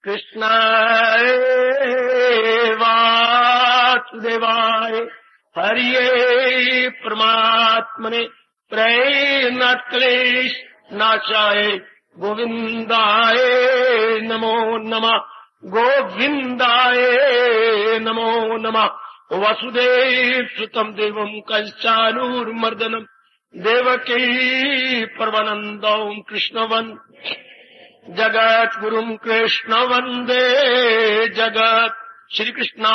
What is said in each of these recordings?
कृष्णाय वासुदेवाय हरिये परमात्मने प्रेरणक्लेश नाशाय गोविंदाय नमो नमः। गोविंदाय नमो नमः। वसुदेव सुतम देवम कंसानुर्मर्दनम देवकी परमानंदं कृष्णवन जगत गुरुम कृष्ण वंदे जगत। श्री कृष्णा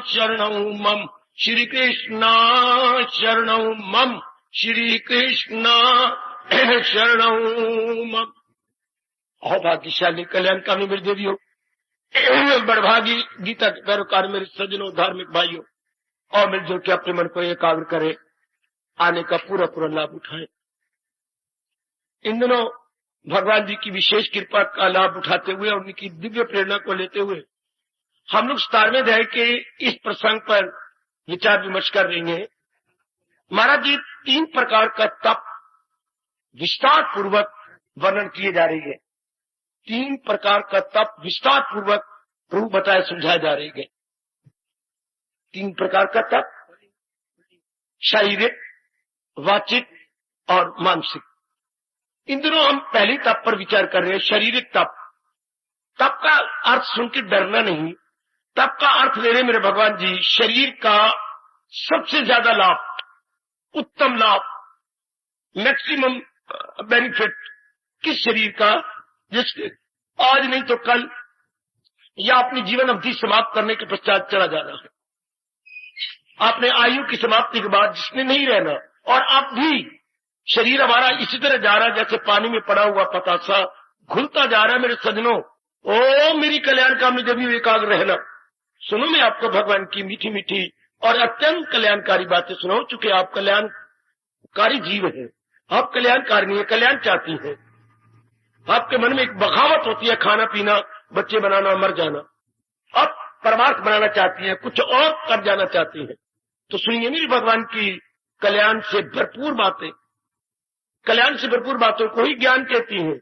शरणं मम श्री कृष्णा शरणं मम श्री कृष्णा शरणं मम। अहो भाग्यशाली कल्याणकामी मेरी देवियों, बड़भागी गीता के पैरोकार मेरे सज्जनों, धार्मिक भाइयों, और मिलजुल के अपने मन को एकाग्र करे, आने का पूरा पूरा लाभ उठाए। इन दिनों भगवान जी की विशेष कृपा का लाभ उठाते हुए और उनकी दिव्य प्रेरणा को लेते हुए हम लोग 17वें अध्याय के इस प्रसंग पर विचार विमर्श कर रहे हैं। महाराज जी 3 प्रकार का तप विस्तार पूर्वक वर्णन किए जा रही है। 3 प्रकार का तप विस्तार पूर्वक प्रभु बताए समझाए जा रहे हैं। 3 प्रकार का तप, शारीरिक, वाचिक और मानसिक। इन दिनों हम पहली तप पर विचार कर रहे हैं, शारीरिक तप। तप का अर्थ सुन के डरना नहीं, तप का अर्थ ले रहे मेरे भगवान जी शरीर का सबसे ज्यादा लाभ, उत्तम लाभ, मैक्सिमम बेनिफिट किस शरीर का, जिसके आज नहीं तो कल या अपनी जीवन अवधि समाप्त करने के पश्चात चला जाना है। आपने आयु की समाप्ति के बाद जिसने नहीं रहना, और आप भी शरीर हमारा इसी तरह जा रहा है जैसे पानी में पड़ा हुआ पतासा घुलता जा रहा है। मेरे सज्जनों, ओ मेरी कल्याणकामी देवी एकाग्र रहना, सुनो मैं आपको भगवान की मीठी मीठी और अत्यंत कल्याणकारी बातें सुनाओ। चूंकि आप कल्याणकारी जीव है, आप कल्याणकारिणी है, कल्याण चाहती है। आपके मन में एक बगावत होती है, खाना पीना, बच्चे बनाना, मर जाना। आप परमार्थ बनाना चाहती है, कुछ और कर जाना चाहती है। तो सुनिए मेरी भगवान की कल्याण से भरपूर बातें। कल्याण से भरपूर बातों को ही ज्ञान कहती है।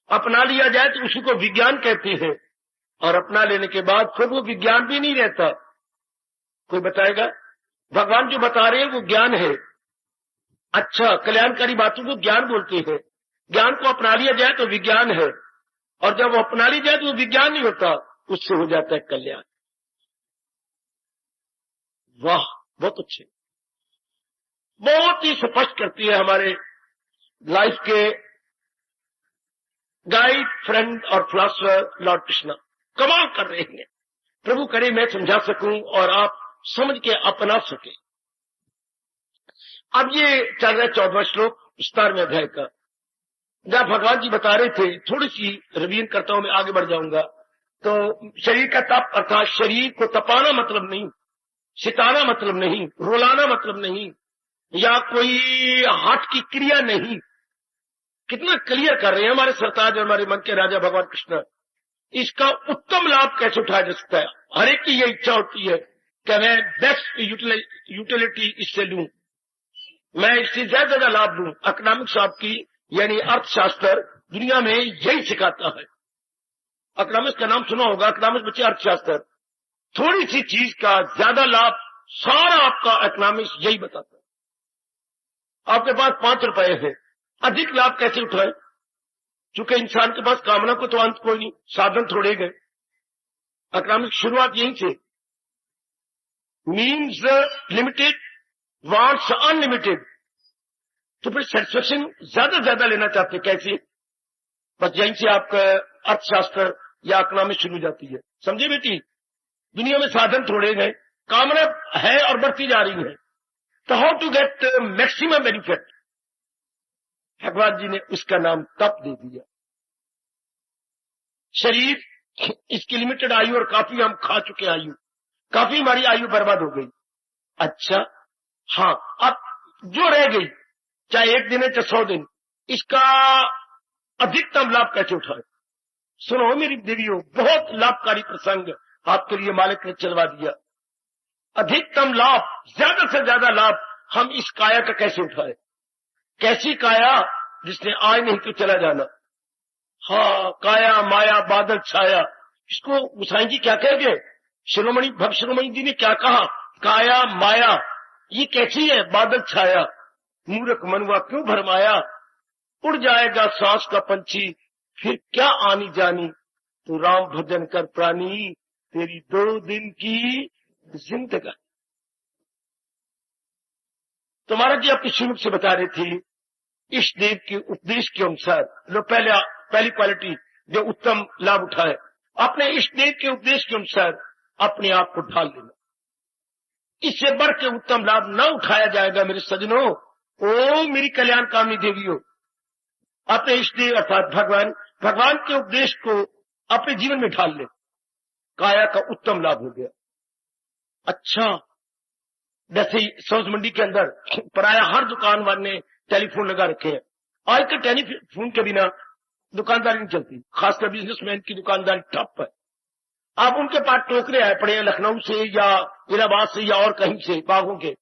अपना लिया जाए तो उसी को विज्ञान कहती है, और अपना लेने के बाद फिर वो विज्ञान भी नहीं रहता। कोई बताएगा? भगवान जो बता रहे हैं वो ज्ञान है। अच्छा, कल्याणकारी बातों को ज्ञान बोलते हैं। ज्ञान को अपना लिया जाए तो विज्ञान है, और जब वो अपना लिया जाए तो वो विज्ञान नहीं होता, उससे हो जाता है कल्याण। वाह, बहुत अच्छे, बहुत ही स्पष्ट करती है हमारे लाइफ के गाइड, फ्रेंड और फिलोसोफर लॉर्ड कृष्णा। कमाल कर रहे हैं। प्रभु करे मैं समझा सकूं और आप समझ के अपना सके। अब ये चल रहा है 14वां श्लोक 17वें अध्याय का, जहां भगवान जी बता रहे थे। थोड़ी सी रिवीजन करता हूं, मैं आगे बढ़ जाऊंगा। तो शरीर का तप अर्थात शरीर को तपाना मतलब नहीं, सिताना मतलब नहीं, रुलाना मतलब नहीं, या कोई हाथ की क्रिया नहीं। कितना क्लियर कर रहे हैं हमारे सरताज और हमारे मन के राजा भगवान कृष्ण। इसका उत्तम लाभ कैसे उठाया जा सकता है? हर एक की ये इच्छा होती है कि मैं बेस्ट यूटिलिटी इससे लूं, मैं इससे ज्यादा लाभ लूं। इकोनॉमिक्स आपकी यानी अर्थशास्त्र दुनिया में यही सिखाता है। इकोनॉमिक्स का नाम सुना होगा, इकोनॉमिक्स बच्चे अर्थशास्त्र। थोड़ी सी चीज का ज्यादा लाभ सारा आपका इकोनॉमिक्स यही बताता है। आपके पास 5 रुपए है, अधिक लाभ कैसे उठाए? चूंकि इंसान के पास कामना को तो अंत कोई नहीं, साधन थोड़े गए। इकोनॉमिक्स शुरुआत यहीं से, मीन्स लिमिटेड, वांट्स अनलिमिटेड। तो फिर सेटिस्फेक्शन ज्यादा लेना चाहते कैसे? बस यहीं से आपका अर्थशास्त्र या इकोनॉमिक्स शुरू हो जाती है। समझे बेटी? दुनिया में साधन थोड़े गए, कामना है और बढ़ती जा रही है। तो how to get maximum benefit? भगवान जी ने उसका नाम तप दे दिया। शरीर, इसकी लिमिटेड आयु, और काफी हम खा चुके आयु, काफी हमारी आयु बर्बाद हो गई। अच्छा, हाँ, अब जो रह गई, चाहे 1 दिन है चाहे 100 दिन, इसका अधिकतम लाभ कैसे उठाए? सुनो मेरी देवियों, बहुत लाभकारी प्रसंग आपके लिए मालिक ने चलवा दिया। अधिकतम लाभ, ज्यादा से ज्यादा लाभ हम इस काया का कैसे उठाए? कैसी काया जिसने आज नहीं तो चला जाना। हाँ, काया माया बादल छाया, इसको गोसाई जी क्या कह गए, शिरोमणि भक्त शिरोमणि जी ने क्या कहा, काया माया ये कैसी है, बादल छाया, मूर्ख मनुआ क्यों भरमाया, उड़ जाएगा सांस का पंछी, फिर क्या आनी जानी, तो राम भजन कर प्राणी, तेरी 2 दिन की जिंदगानी। तो महाराज जी अपनी शुरू से बता रहे थे, इष्ट देव के उपदेश के अनुसार जो पहली क्वालिटी जो उत्तम लाभ उठाए, अपने इष्ट देव के उपदेश के अनुसार अपने आप को ढाल लेना। इससे बढ़ के उत्तम लाभ न उठाया जाएगा मेरे सज्जनों। ओ मेरी कल्याण कामनी देवियों, अपने इष्ट देव अर्थात भगवान के उपदेश को अपने जीवन में ढाल ले, काया का उत्तम लाभ हो गया। अच्छा, जैसे सब्ज मंडी के अंदर प्राय हर दुकान वाले ने टेलीफोन लगा रखे हैं। आज के टेलीफोन के बिना दुकानदारी नहीं चलती, खासकर बिजनेसमैन की दुकानदारी ठप है। आप उनके पास टोकरे आए पड़े हैं लखनऊ से या इलाहाबाद से या और कहीं से बागों के,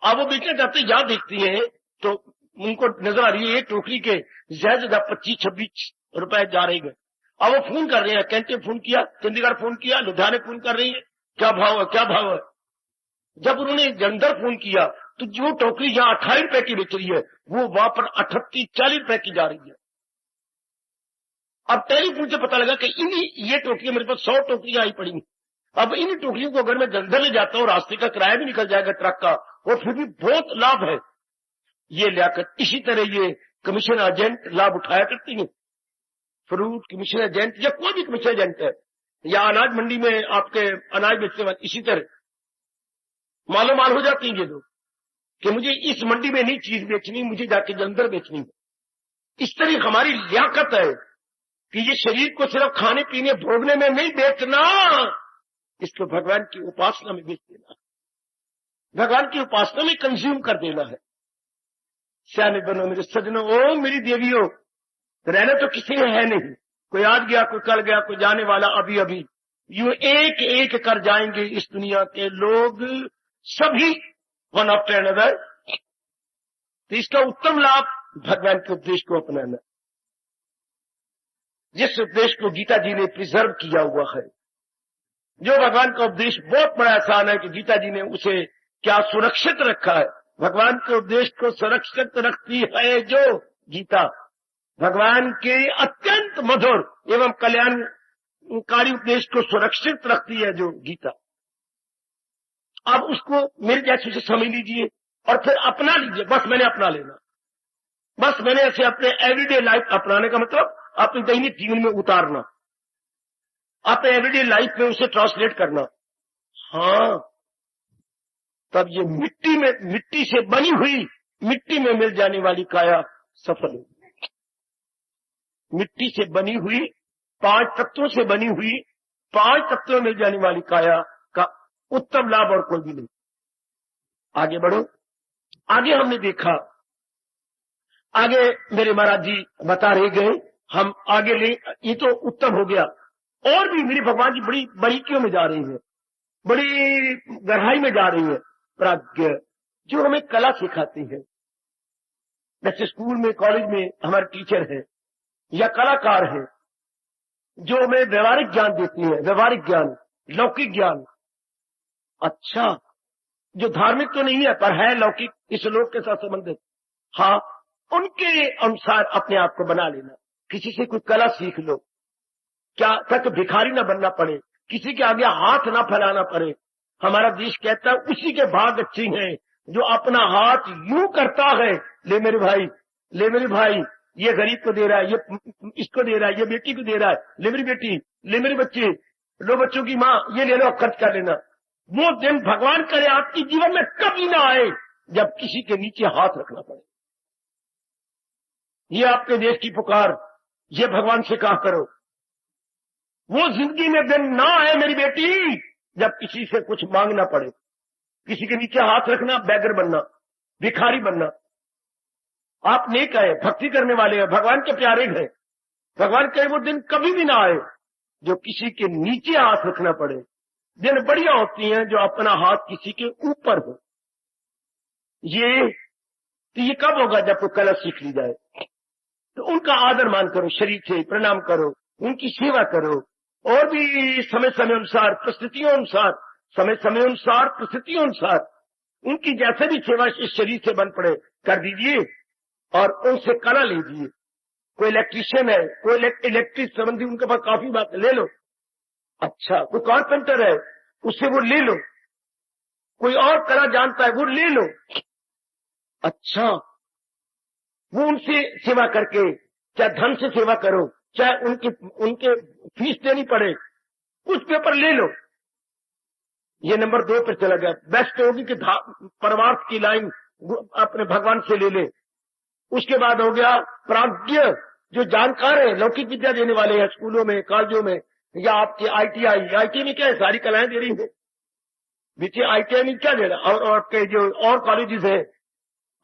अब वो बेचना चाहते यहाँ देखती है तो उनको नजर आ रही है टोकरी के ज्यादा 25-26 रुपए जा रहे हैं। अब वो फोन कर रहे हैं, कैंटे फोन किया, चंडीगढ़ फोन किया, लुधियाने फोन कर रही है, क्या भाव है क्या भाव है। जब उन्होंने जलंधर फोन किया तो जो टोकरी यहाँ 28 रुपए की बेच रही है वो वहां पर 38-40 रुपए की जा रही है। अब टेलीफोन से पता लगा कि ये टोकरियां मेरे पास 100 टोकरियां आई पड़ी। अब इन टोकरियों को अगर मैं जलंधर ले जाता हूँ, रास्ते का किराया भी निकल जाएगा ट्रक का, और फिर भी बहुत लाभ है। ये लियाकत, इसी तरह ये कमीशन एजेंट लाभ उठाया करती है। फ्रूट कमीशन एजेंट या कोई भी कमीशन एजेंट है, या अनाज मंडी में आपके अनाज बेचने वाले, इसी तरह मालो माल हो जाती है ये लोग कि मुझे इस मंडी में नहीं चीज बेचनी, मुझे जाके जलंधर बेचनी है। इस तरह हमारी लियाकत है कि ये शरीर को सिर्फ खाने पीने भोगने में नहीं बेचना, इसको भगवान की उपासना में बेच देना, भगवान की उपासना में कंज्यूम कर देना है। सियाने बनो मेरे सज्जनों, ओ मेरी देवियों, रहना तो किसी में है नहीं, कोई आज गया कोई कल गया, कोई जाने वाला अभी अभी, यूं एक एक कर जाएंगे इस दुनिया के लोग सभी, वन आफ्टर अनदर। तो इसका उत्तम लाभ भगवान के उपदेश को अपनाना, जिस उपदेश को गीता जी ने प्रिजर्व किया हुआ है। जो भगवान का उपदेश बहुत बड़ा एहसान है कि गीता जी ने उसे क्या सुरक्षित रखा है। भगवान के उपदेश को सुरक्षित रखती है जो गीता, भगवान के अत्यंत मधुर एवं कल्याणकारी उपदेश को सुरक्षित रखती है जो गीता। अब उसको मेरे जैसे से समझ लीजिए और फिर अपना लीजिए। बस मैंने अपना लेना, बस मैंने ऐसे अपने एवरीडे लाइफ अपनाने का मतलब अपने दैनिक जीवन में उतारना, अपने एवरीडे लाइफ में उसे ट्रांसलेट करना। हाँ, तब ये मिट्टी से बनी हुई, मिट्टी में मिल जाने वाली काया सफल होगी। मिट्टी से बनी हुई, 5 तत्वों से बनी हुई, 5 तत्वों में मिल जाने वाली काया का उत्तम लाभ और कोई भी नहीं। आगे बढ़ो। आगे हमने देखा, आगे मेरे महाराज जी बता रहे गए, हम आगे ले, ये तो उत्तम हो गया। और भी मेरे भगवान जी बड़ी बारीकियों में जा रही है, बड़ी गहराई में जा रही है। प्राज्ञ जो हमें कला सिखाती है, जैसे स्कूल में कॉलेज में हमारे टीचर है या कलाकार है, जो हमें व्यवहारिक ज्ञान देती है, व्यवहारिक ज्ञान, लौकिक ज्ञान। अच्छा, जो धार्मिक तो नहीं है पर है लौकिक, इस लोक के साथ संबंधित, हाँ, उनके अनुसार अपने आप को बना लेना। किसी से कोई कला सीख लो, क्या तक भिखारी ना बनना पड़े, किसी के आगे हाथ ना फैलाना पड़े। हमारा देश कहता है उसी के भाग अच्छे हैं जो अपना हाथ यूं करता है, ले मेरे भाई, ले मेरे भाई, ये गरीब को दे रहा है, ये इसको दे रहा है, ये बेटी को दे रहा है, ले मेरी बेटी, ले मेरे बच्चे, लो बच्चों की माँ, ये ले लो खर्च कर लेना। वो दिन भगवान करे आपके जीवन में कभी ना आए जब किसी के नीचे हाथ रखना पड़े। ये आपके देश की पुकार, ये भगवान से कहा करो। वो जिंदगी में दिन ना आए मेरी बेटी जब किसी से कुछ मांगना पड़े, किसी के नीचे हाथ रखना, बैगर बनना, भिखारी बनना। आप नेक है, भक्ति करने वाले हैं, भगवान के प्यारे हैं, भगवान कहे वो दिन कभी भी ना आए जो किसी के नीचे हाथ रखना पड़े। दिन बढ़िया होती हैं जो अपना हाथ किसी के ऊपर हो। ये कब होगा? जब कोई कला सीख ली जाए। तो उनका आदर मान करो, शरीर से प्रणाम करो, उनकी सेवा करो, और भी समय समय अनुसार परिस्थितियों अनुसार, समय समय अनुसार परिस्थितियों अनुसार उनकी जैसे भी सेवा इस शरीर से बन पड़े कर दीजिए और उनसे कला लीजिए। कोई इलेक्ट्रीशियन है, कोई इलेक्ट्रिक संबंधी उनके पास काफी बात ले लो। अच्छा, कोई कारपेंटर है, उससे वो ले लो। कोई और कला जानता है, वो ले लो। अच्छा, वो उनसे सेवा करके, चाहे धन से सेवा करो, चाहे उनके फीस देनी पड़े, कुछ पेपर ले लो। ये नंबर 2 पर चला गया। बेस्ट होगी कि परमार्थ की लाइन अपने भगवान से ले ले। उसके बाद हो गया प्राज्ञ, जो जानकार है, लौकिक विद्या देने वाले हैं स्कूलों में, कॉलेजों में, या आपके आईटी में क्या है, सारी कलाएं दे रही है। बीचे आईटीआई में क्या दे रहा, और आपके जो और कॉलेजेस है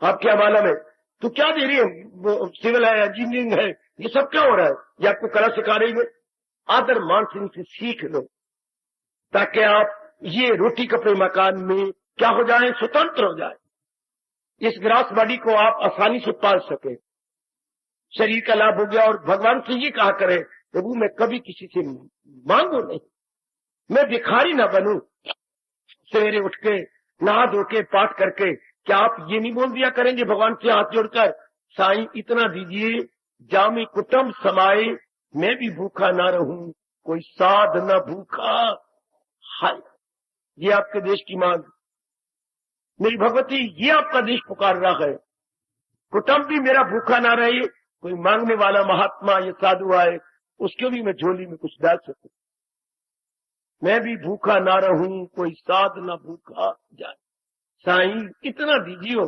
आपके हवाला में, तो क्या दे रही है, वो सिविल है, इंजीनियरिंग है, ये सब क्या हो रहा है? ये आपको कला सिखा रही है। आदर मान से सीख लो, ताकि आप ये रोटी कपड़े मकान में क्या हो जाए, स्वतंत्र हो जाए। इस ग्रास बॉडी को आप आसानी से पाल सके, शरीर का लाभ हो गया। और भगवान से ये कहा करें, प्रभु मैं कभी किसी से मांगू नहीं, मैं भिखारी ना बनूं। सवेरे उठ के नहा धो के पाठ करके क्या आप ये नहीं बोल दिया करेंगे भगवान से हाथ जोड़कर, साईं इतना दीजिए जामी कुटुंब समाए, मैं भी भूखा ना रहूं, कोई साध न भूखा। हाय, ये आपके देश की मांग। मेरी भगवती, ये आपका देश पुकार रहा है, कुटुंब भी मेरा भूखा ना रहे, कोई मांगने वाला महात्मा या साधु आए, उसके भी मैं झोली में कुछ डाल सकूं। मैं भी भूखा ना रहूं, कोई साध ना भूखा जाए। साईं इतना दीजिए,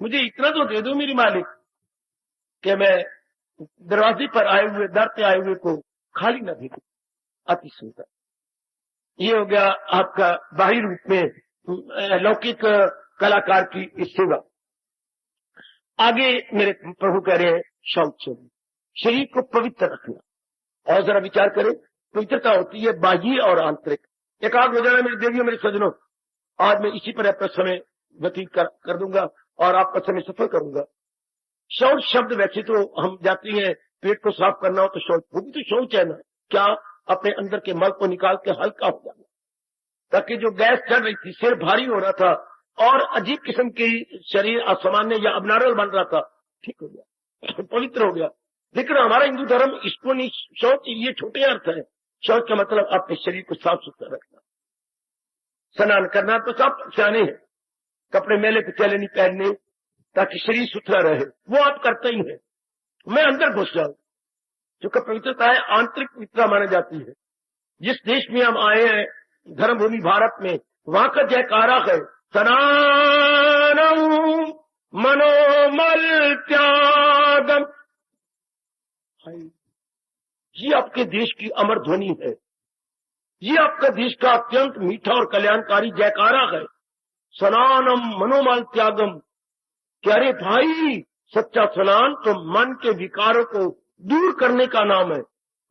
मुझे इतना तो दे दो मेरी मालिक, कि मैं दरवाजे पर आए हुए, दर पे आए हुए को खाली न भेजूं। अति सुंदर। ये हो गया आपका बाहरी रूप में लौकिक कलाकार की इस सेवा। आगे मेरे प्रभु कह रहे हैं शौच, शरीर को पवित्र रखना। और जरा विचार करें, पवित्रता होती है बाह्य और आंतरिक। एकाग्र हो जाना मेरी देवियों, मेरे सज्जनों। आज मैं इसी पर अपना समय व्यतीत कर दूंगा और आपका समय सफल करूंगा। शौच शब्द, वैसे तो हम जाते हैं पेट को साफ करना हो तो शौच, वो भी तो शौच है ना, क्या अपने अंदर के मल को निकाल के हल्का हो जाना, ताकि जो गैस चढ़ रही थी, सिर भारी हो रहा था और अजीब किस्म की शरीर असामान्य या अबनॉर्मल बन रहा था, ठीक हो गया, पवित्र हो गया। लेकिन हमारा हिंदू धर्म इसको नहीं, शौच ये छोटे अर्थ है। शौच का मतलब अपने शरीर को साफ सुथरा रखना, स्नान करना तो सब सियाने हैं, कपड़े मेले कुचैले नहीं पहनने, ताकि शरीर सुथरा रहे, वो आप करते ही हैं। मैं अंदर घुस जाऊं, जो पवित्रता है आंतरिक पवित्रता मानी जाती है। जिस देश में हम आए हैं, धर्मभूमि भारत में, वहां का जयकारा है सनातन मनोमल त्यागम। ये आपके देश की अमर ध्वनि है, ये आपका देश का अत्यंत मीठा और कल्याणकारी जयकारा है, सनातनम मनोमल त्यागम। अरे भाई, सच्चा स्नान तो मन के विकारों को दूर करने का नाम है।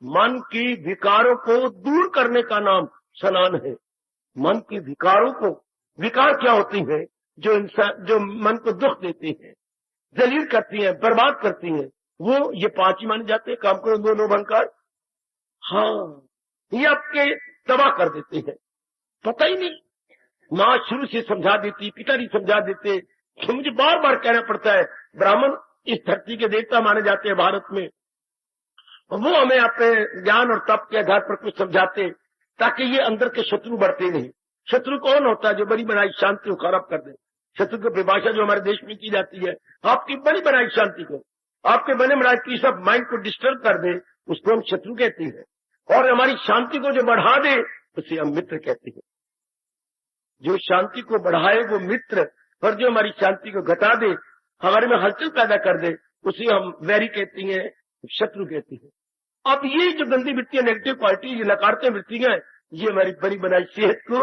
मन की विकारों को दूर करने का नाम स्नान है। मन के विकारों को, विकार क्या होती है, जो इंसान, जो मन को दुख देती है, जलील करती है, बर्बाद करती है, वो ये 5 ही माने जाते हैं, काम करो, 2 लोभ अहंकार। हाँ, ये आपके तबाह कर देते हैं, पता ही नहीं। माँ शुरू से समझा देती, पिताजी समझा देते, तो मुझे बार बार कहना पड़ता है, ब्राह्मण इस धरती के देवता माने जाते हैं भारत में, वो हमें अपने ज्ञान और तप के आधार पर कुछ समझाते, ताकि ये अंदर के शत्रु बढ़ते नहीं। शत्रु कौन होता है? जो बड़ी बनाई शांति को खराब कर दे। शत्रु की परिभाषा जो हमारे देश में की जाती है, आपकी बड़ी बनाई शांति को, आपके बने बनाई की सब माइंड को डिस्टर्ब कर दे, उसको हम शत्रु कहते हैं। और हमारी शांति को जो बढ़ा दे, उसे हम मित्र कहते हैं। जो शांति को बढ़ाए वो मित्र, और जो हमारी शांति को घटा दे, हमारे में हलचल पैदा कर दे, उसे हम वैरी कहते हैं, शत्रु कहते हैं। अब ये जो गंदी वृत्तियां, नेगेटिव क्वालिटी, ये नकारते वृत्तियां, ये हमारी बड़ी बनाई सेहत को,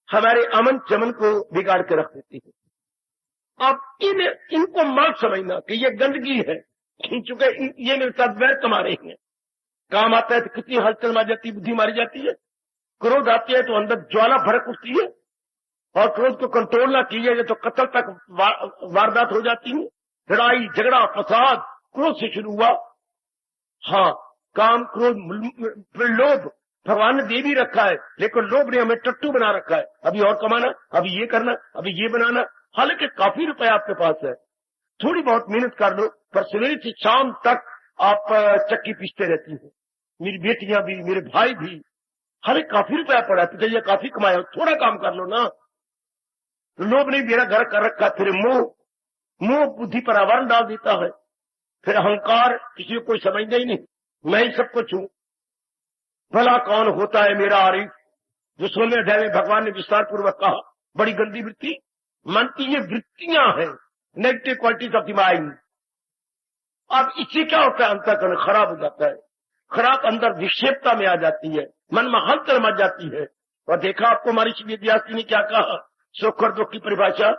हमारे अमन चमन को बिगाड़ के रख देती है। अब इनको मत समझना कि ये गंदगी है, चूंकि ये मेरे साथ वैर कमा रहे हैं। काम आता है तो कितनी हलचल मारी जाती है, बुद्धि मारी जाती है। क्रोध आती है तो अंदर ज्वाला भड़क उठती है, और क्रोध को कंट्रोल ना किया जाए तो कत्ल तक वारदात हो जाती है। लड़ाई झगड़ा फसाद क्रोध से शुरू हुआ। हाँ, काम, क्रोध, फिर लोभ भगवान ने दे भी रखा है, लेकिन लोभ ने हमें टट्टू बना रखा है। अभी और कमाना, अभी ये करना, अभी ये बनाना। हालांकि काफी रुपया आपके पास है, थोड़ी बहुत मेहनत कर लो, पर सवेरे से शाम तक आप चक्की पीसते रहती हैं। मेरी बेटियां भी, मेरे भाई भी। हालांकि काफी रुपया पड़ा, पिताजी काफी कमाया, थोड़ा काम कर लो ना। तो लोभ ने मेरा घर कर रखा। फिर मोह बुद्धि पर आवरण डाल देता है। फिर अहंकार, किसी को कोई समझना ही नहीं, मैं ही सब कुछ हूं। भला कौन होता है मेरा आरिफ, जो 16वें अध्याय में भगवान ने विस्तार पूर्वक कहा। बड़ी गंदी वृत्ति, मन की ये वृत्तियां हैं, negative qualities of the mind. अब इससे क्या होता है, अंतःकरण खराब हो जाता है, खराब अंदर विक्षेपता में आ जाती है, मन में हलचल मच जाती है। और देखा आपको महर्षि वेदव्यास जी ने क्या कहा, सुख और दुख की परिभाषा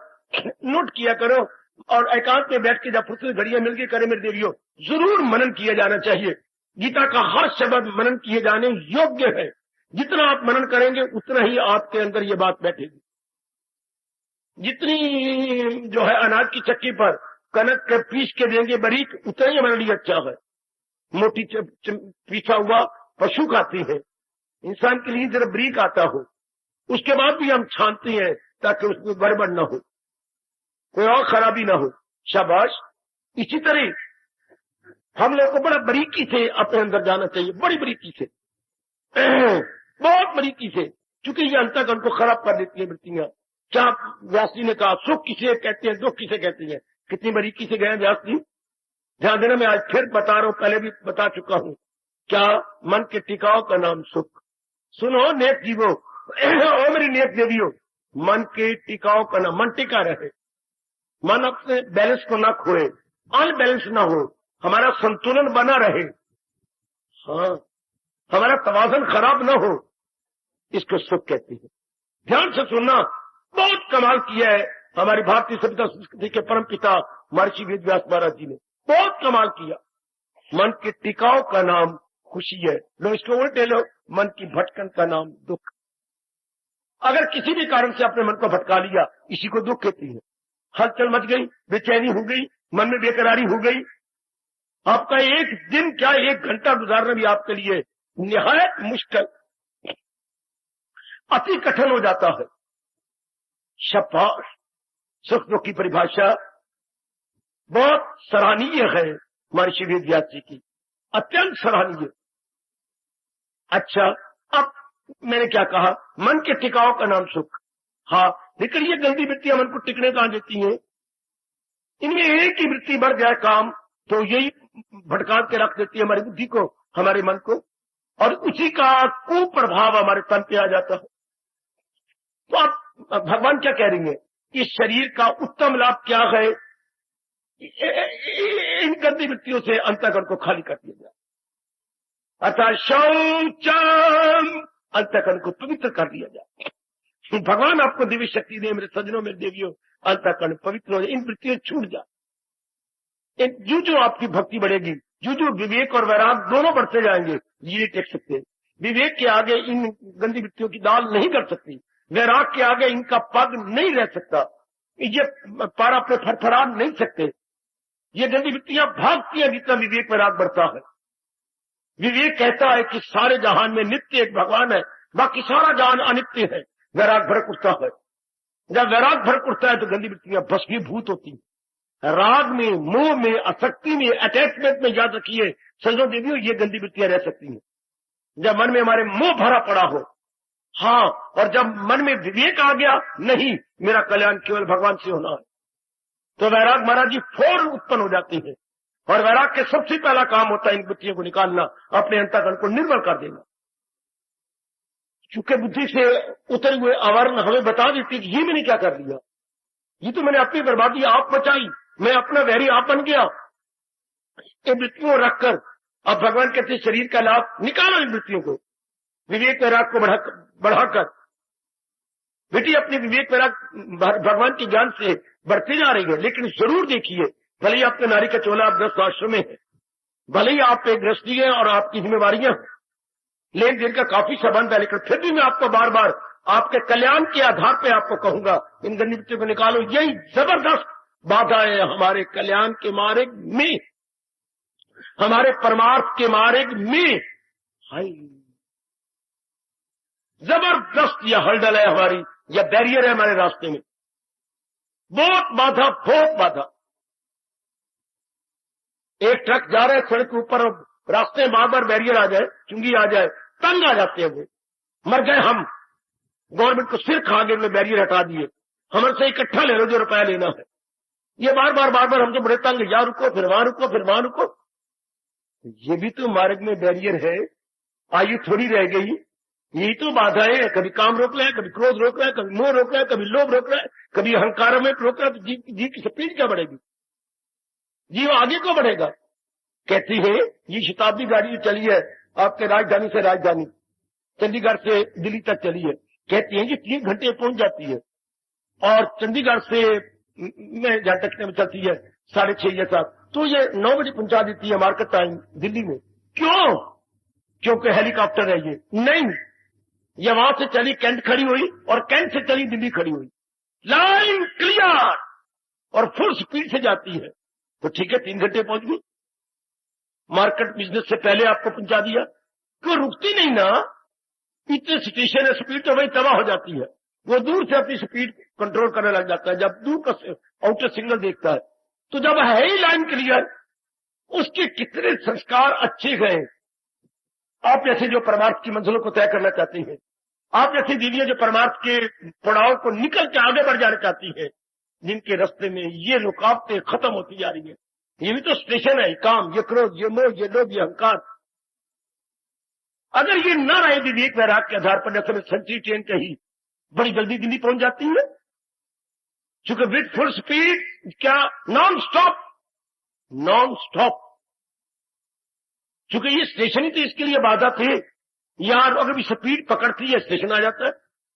नोट किया करो, और एकांत में बैठ के जब फुर्सत घड़ियां मिल के करे मेरे देवियों, जरूर मनन किया जाना चाहिए। गीता का हर शब्द मनन किए जाने योग्य है। जितना आप मनन करेंगे उतना ही आपके अंदर ये बात बैठेगी। जितनी जो है अनाज की चक्की पर कनक के पीस के देंगे बारीक, उतना ही हमारे लिए अच्छा है। मोटी पीसा हुआ पशु खाती है, इंसान के लिए जरा बारीक आता हो, उसके बाद भी हम छानते हैं ताकि उसमें गड़बड़ न हो, कोई और खराबी ना हो। शाबाश। इसी तरह हम लोग को बड़ा बारीकी से अपने अंदर जाना चाहिए, बड़ी बारीकी से, बहुत बारीकी से, क्योंकि ये अंतःकरण को खराब कर देती है वृत्तियां। क्या व्यास जी ने कहा, सुख किसे कहते हैं, दुख किसे कहते हैं, कितनी बारीकी से गए व्यास जी। ध्यान देना, मैं आज फिर बता रहा हूं, पहले भी बता चुका हूं। क्या मन के टिकाव का नाम सुख। सुनो नेक जीवो, ओ मेरी नेक देवियों, मन के टिकाव का नाम, मन टिका रहे, मन अपने बैलेंस को ना खोए, अनबैलेंस ना हो, हमारा संतुलन बना रहे, हाँ, हमारा तवाज़ुन खराब ना हो, इसको सुख कहती है। ध्यान से सुनना, बहुत कमाल किया है हमारी भारतीय सभ्यता संस्कृति के परम पिता महर्षि वेदव्यास महाराज जी ने, बहुत कमाल किया। मन के टिकाव का नाम खुशी है, लो इसको उल्टे लो, मन की भटकन का नाम दुख। अगर किसी भी कारण से अपने मन को भटका लिया, इसी को दुख कहती है। हलचल मच गई, बेचैनी हो गई, मन में बेकरारी हो गई, आपका एक दिन क्या एक घंटा गुजारना भी आपके लिए निहायत मुश्किल, अति कठिन हो जाता है। शाबाश। सुख दुख की परिभाषा बहुत सराहनीय है महर्षि वेदव्यास जी की, अत्यंत सराहनीय। अच्छा, अब मैंने क्या कहा, मन के टिकाव का नाम सुख। हाँ, लेकिन ये गंदी वृत्तियां मन को टिकने कहां देती हैं। इनमें एक ही वृत्ति बढ़ जाए काम, तो यही भटका के रख देती है हमारी बुद्धि को, हमारे मन को, और उसी का कुप्रभाव हमारे तन पे आ जाता है। तो आप भगवान क्या कह रही है, इस शरीर का उत्तम लाभ क्या है, इन गंदी वृत्तियों से अंतःकरण को खाली कर दिया जाए, अर्थात शौचम, अंतःकरण को पवित्र कर दिया जाए। भगवान आपको दिव्य शक्ति दे मेरे सज्जनों, मेरे देवियों, अंतःकरण पवित्र हो जाए, इन वृत्तियों छूट जाए। जो जो आपकी भक्ति बढ़ेगी, जो जो विवेक और वैराग दोनों बढ़ते जाएंगे, ये टेक सकते हैं। विवेक के आगे इन गंदी वृत्तियों की दाल नहीं कर सकती, वैराग के आगे इनका पग नहीं रह सकता, ये पारा पे फरफरा नहीं सकते। ये गंदी वृत्तियां भागती हैं जितना विवेक वैराग बढ़ता है। विवेक कहता है कि सारे जहान में नित्य एक भगवान है, बाकी सारा जहान अनित्य है। वैराग भड़क उठता है, जब वैराग भड़क उठता है तो गंदी वृत्तियां भस्मीभूत होती हैं। राग में, मोह में, आसक्ति में, अटैचमेंट में, याद रखिए संजो देवियों, ये गंदी वृत्तियां रह सकती हैं जब मन में हमारे मोह भरा पड़ा हो। हाँ, और जब मन में विवेक आ गया, नहीं मेरा कल्याण केवल भगवान से होना है, तो वैराग महाराज जी फौरन उत्पन्न हो जाती है। और वैराग के सबसे पहला काम होता है इन वृत्तियों को निकालना, अपने अंतःकरण को निर्मल कर देना। चूंकि बुद्धि से उतरे हुए आवरण हमें बता देती कि ये मैंने क्या कर लिया, ये तो मैंने अपनी बर्बादी आप बचाई, मैं अपना वैरी आप बन गया। इन वृत्तियों रखकर अब भगवान कहते शरीर का लाभ निकालो, इन वृत्तियों को विवेक वैराग को बढ़ाकर। बेटी अपने विवेक वैराग भगवान के ज्ञान से बढ़ती जा रही है, लेकिन जरूर देखिए, भले ही आपके नारी का चोला आप ग्रस्त आश्रम में है, भले ही आप एक गृहस्थी है और आपकी जिम्मेवारियां हैं, लेन देन का काफी संबंध है, लेकिन फिर भी मैं आपको बार बार आपके कल्याण के आधार पर आपको कहूंगा, इन गंदी वृत्तियों को निकालो। यही जबरदस्त बाधा है हमारे कल्याण के मार्ग में। हमारे परमार्थ के मार्ग में हाय जबरदस्त यह हर्डल है हमारी, यह बैरियर है हमारे रास्ते में, बहुत बाधा, बहुत बाधा। एक ट्रक जा रहा है सड़क के ऊपर, रास्ते में बार बार बैरियर आ जाए, चुंगी आ जाए, तंग आ जाते हैं वो, मर गए हम। गवर्नमेंट को सिर खा के बैरियर हटा दिए, हमसे इकट्ठा ले लो जो रुपया लेना है। ये बार बार हम तो बड़े तंग, यहाँ रुको फिर वहां रुको फिर वहां रुको। ये भी तो मार्ग में बैरियर है, आयु थोड़ी रह गई, यही तो बाधाएं है। कभी काम रोक रहा है, कभी क्रोध रोक रहा है, कभी मोह रोक रहा है, कभी लोभ रोक रहा है, कभी अहंकार में रोक रहा है। तो जीव की स्पीड क्या बढ़ेगी, जीव आगे को बढ़ेगा। कहती है ये शताब्दी गाड़ी चली है आपके राजधानी से राजधानी, चंडीगढ़ से दिल्ली तक चली है, कहती है कि 3 घंटे पहुंच जाती है, और चंडीगढ़ से में जहां तक में चलती है 6:30 या 7, तो ये 9 बजे पहुंचा देती है मार्केट टाइम दिल्ली में। क्यों? क्योंकि हेलीकॉप्टर है ये नहीं, ये वहां से चली कैंट खड़ी हुई, और कैंट से चली दिल्ली खड़ी हुई, लाइन क्लियर और फुल स्पीड से जाती है। तो ठीक है 3 घंटे पहुंच गई, मार्केट बिजनेस से पहले आपको पहुंचा दिया। क्यों रुकती नहीं ना, इतने स्टेशन है, स्पीड तो वही तबाह हो जाती है। वो दूर से अपनी स्पीड कंट्रोल करने लग जाता है जब दूर का आउटर सिग्नल देखता है। तो जब है ही लाइन क्लियर, उसके कितने संस्कार अच्छे गए। आप जैसे जो परमार्थ की मंजिलों को तय करना चाहती हैं, आप जैसी दीदियां जो परमार्थ के पड़ाव को निकल के आगे बढ़ जाना चाहती है, जिनके रास्ते में ये रुकावटें खत्म होती जा रही है, ये भी तो स्टेशन है। काम, ये क्रोध, ये मोह, ये लोभ, ये अहंकार, अगर ये न रहे विवेक वैराग के आधार पर, जैसे सेंट्री ट्रेन कही बड़ी जल्दी दिल्ली पहुंच जाती है, क्योंकि विद फुल स्पीड, क्या नॉन स्टॉप, क्योंकि ये स्टेशन ही तो इसके लिए बाधा थे। यहां अगर भी स्पीड पकड़ती है स्टेशन आ जाता है।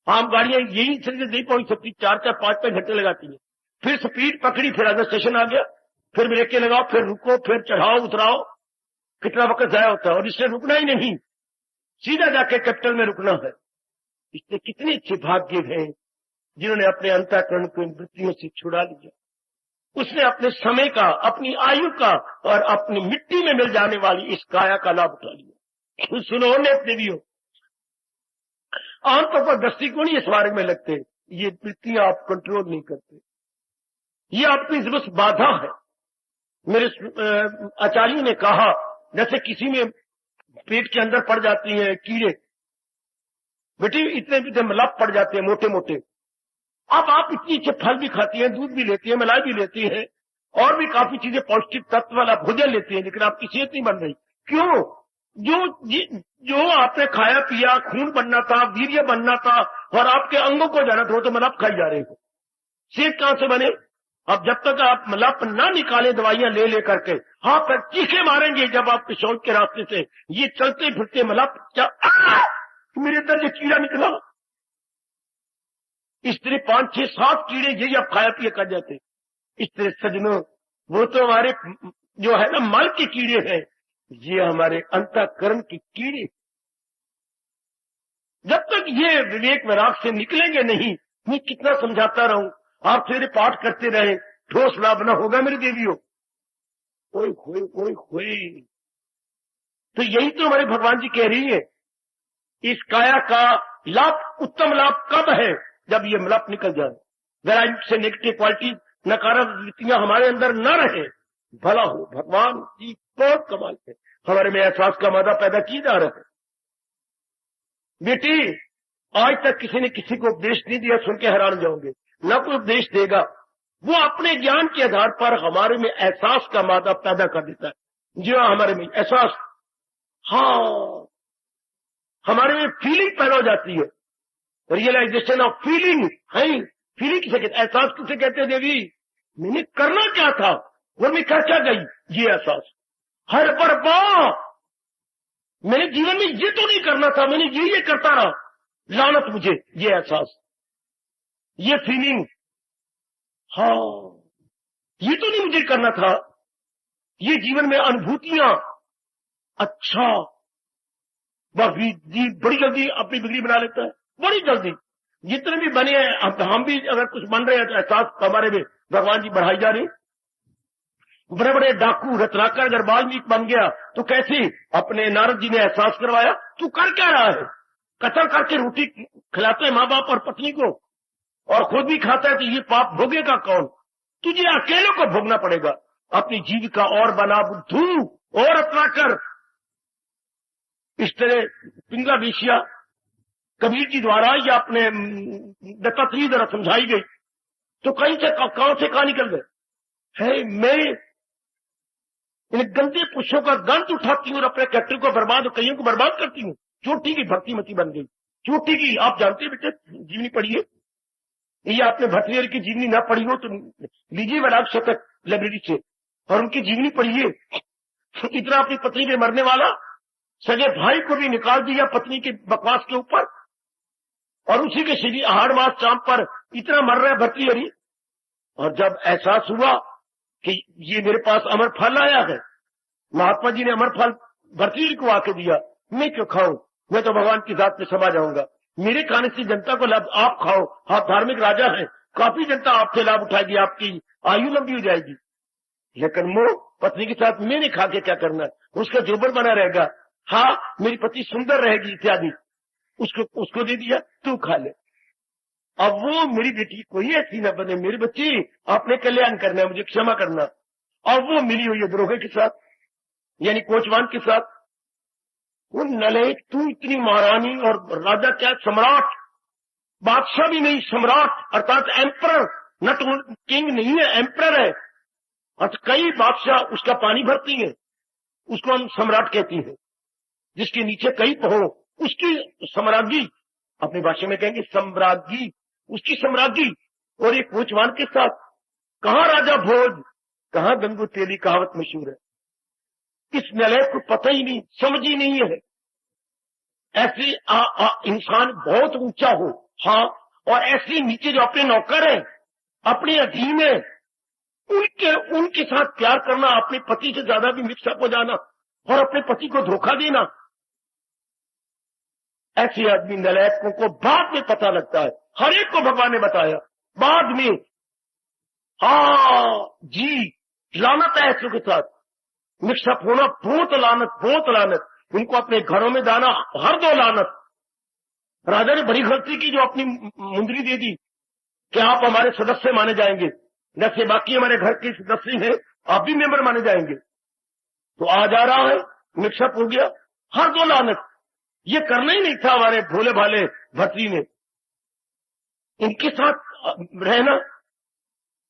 आम गाड़ियां यही से नहीं पहुंच सकती, 4-4, 5-5 घंटे लगाती है। फिर स्पीड पकड़ी, फिर अगर स्टेशन आ गया, फिर ब्रेकें लगाओ, फिर रुको, फिर चढ़ाओ उतराओ, कितना वक्त जाया होता है। और इससे रुकना ही नहीं, सीधा जाके कैपिटल में रुकना है। इससे कितने अच्छे भाग्य हैं जिन्होंने अपने अंतःकरण को इन वृत्तियों से छुड़ा लिया। उसने अपने समय का, अपनी आयु का और अपनी मिट्टी में मिल जाने वाली इस काया का लाभ उठा लिया। सुनो ने देवियों, आमतौर पर दृष्टिकोण इस मार्ग में लगते, ये वृत्तियां आप कंट्रोल नहीं करते, ये आपकी बस बाधा है। मेरे आचार्यों ने कहा, जैसे किसी में पेट के अंदर पड़ जाती हैं कीड़े, बेटी इतने मलाप पड़ जाते हैं मोटे मोटे। अब आप इतनी अच्छे फल भी खाती हैं, दूध भी लेती हैं, मलाई भी लेती हैं, और भी काफी चीजें पौष्टिक तत्व वाला भोजन लेती हैं, लेकिन आपकी सेहत नहीं बन रही। क्यों? जो आपने खाया पिया, खून बनना था, वीर्य बनना था, और आपके अंगों को जाना था, वो तो मलाप खाई जा रहे हो। सेहत कहां से बने? अब जब तक आप मलाप ना निकाले दवाइयां ले करके, हाँ पर चीखे मारेंगे जब आप शौच के रास्ते से ये चलते फिरते मलाप, क्या मेरे अंदर ये कीड़ा निकला। इस तरह 5, 6, 7 कीड़े यही आप खाया पिया कर जाते। इस तरह सजनों, वो तो हमारे जो है ना मल के कीड़े हैं, ये हमारे अंतःकरण के कीड़े। जब तक ये विवेक वैराग से निकलेंगे नहीं, मैं कितना समझाता रहूं, आप सवेरे पाठ करते रहे, ठोस लाभ न होगा मेरी देवियों। कोई खोई। तो यही तो हमारे भगवान जी कह रही है, इस काया का लाभ, उत्तम लाभ कब है? जब ये मलाप निकल जाए, वैराग्य से नेगेटिव क्वालिटी, नकारात्मक वृत्तियां हमारे अंदर न रहे, भला हो। भगवान जी बहुत कमाल है, हमारे में एहसास का मादा पैदा किया जा रहा है। बेटी, आज तक किसी ने किसी को उपदेश नहीं दिया, सुन के हैरान जाओगे, न कोई उपदेश देगा। वो अपने ज्ञान के आधार पर हमारे में एहसास का मादा पैदा कर देता है। जी हाँ, हमारे में एहसास, हाँ, हमारे में फीलिंग पैदा हो जाती है, रियलाइजेशन ऑफ फीलिंग है। फीलिंग किसे कहते? एहसास किसे कहते हैं देवी? मैंने करना क्या था, वो मैं कर क्या गई, ये एहसास। हर बार मैंने जीवन में ये तो नहीं करना था, मैंने ये करता रहा, लानत मुझे, ये एहसास, ये फीलिंग, हाँ ये तो नहीं मुझे करना था। ये जीवन में अनुभूतियां, अच्छा जी बड़ी जल्दी अपनी बिगड़ी बना लेता है, बड़ी जल्दी। जितने भी बने हैं, हम भी अगर कुछ बन रहे हैं तो एहसास हमारे में भगवान जी बढ़ाई जा रही। बड़े बड़े डाकू रत्नाकर अगर वाल्मीकि बन गया तो कैसे? अपने नारद जी ने एहसास करवाया, तू कर क्या रहा है? कत्ल करके रोटी खिलाते हैं माँ बाप और पत्नी को और खुद भी खाता है, तो ये पाप भोगेगा कौन? तुझे अकेले को भोगना पड़ेगा। अपनी जीविका और बना बुद्धू और रत्नाकर। इस तरह पिंगला वेश्या कबीर जी द्वारा या अपने दत्तात्रेय द्वारा समझाई गई तो कहीं से कहां निकल गए है। मैं इन गंदे पुरुषों का गंध उठाती हूँ और अपने कैरेक्टर को बर्बाद, कईयों को बर्बाद करती हूँ। चोटी की भक्तिमती बन गई। चोटी की आप जानते हैं बेटे, जीवनी पढ़िए। ये आपने भट्टियार की जीवनी ना पढ़ी हो तो लीजिए वैराग शतक लाइब्रेरी से और उनकी जीवनी पढ़िए। इतना अपनी पत्नी के मरने वाला, सगे भाई को भी निकाल दिया पत्नी के बकवास के ऊपर, और उसी के श्री आहार मास चांद पर इतना मर रहा है भट्टियारी। और जब एहसास हुआ कि ये मेरे पास अमर फल आया है, महात्मा जी ने अमर फल भट्टियारी को आके दिया, मैं क्यों खाऊं? मैं तो भगवान की जात में समा जाऊंगा। मेरे खाने से जनता को लाभ, आप खाओ, आप धार्मिक राजा हैं, काफी जनता आपसे लाभ उठाएगी, आपकी आयु लंबी हो जाएगी। लेकिन मोह पत्नी के साथ मैंने खा के क्या करना? उसका जोबर बना रहेगा। हाँ, मेरी पत्नी सुंदर रहेगी इत्यादि, उसको दे दिया, तू खा ले। अब वो मेरी बेटी कोई ऐसी न बने, मेरे बच्चे आपने कल्याण करना है, मुझे क्षमा करना। और वो मिली हुई है द्रोहे के साथ, यानी कोचवान के साथ। वो नलेक, तू इतनी महारानी और राजा क्या, सम्राट, बादशाह भी नहीं, सम्राट अर्थात एम्परर, न तो किंग नहीं है, एम्परर है। और कई बादशाह उसका पानी भरती हैं, उसको हम सम्राट कहती हैं। जिसके नीचे कई पहो, उसकी सम्राज्ञी, अपनी भाषा में कहेंगे सम्राज्ञी, उसकी सम्राज्ञी। और एक कोचवान के साथ, कहां राजा भोज, कहां गंगू तेली, कहावत मशहूर है। इस नलय को पता ही नहीं, समझ ही नहीं है। ऐसे इंसान बहुत ऊंचा हो, हाँ, और ऐसे नीचे जो अपने नौकर हैं, अपने अधीन है, उनके साथ प्यार करना, अपने पति से ज्यादा भी मिक्सअप हो जाना और अपने पति को धोखा देना। ऐसे आदमी नलायकों को बाद में पता लगता है। हर एक को भगवान ने बताया बाद में। हाँ जी, लानत है ऐसों के साथ मिक्सअप होना, बहुत लानत, बहुत लानत। उनको अपने घरों में दाना, हर दो लानत। राजा ने बड़ी गलती की जो अपनी मुंदरी दे दी कि आप हमारे सदस्य माने जाएंगे, जैसे बाकी हमारे घर के सदस्य हैं, आप भी मेंबर माने जाएंगे। तो आ जा रहा है, मिक्सअप हो गया, हर दो लानत। ये करना ही नहीं था हमारे भोले भाले भट्टी ने, इनके साथ रहना।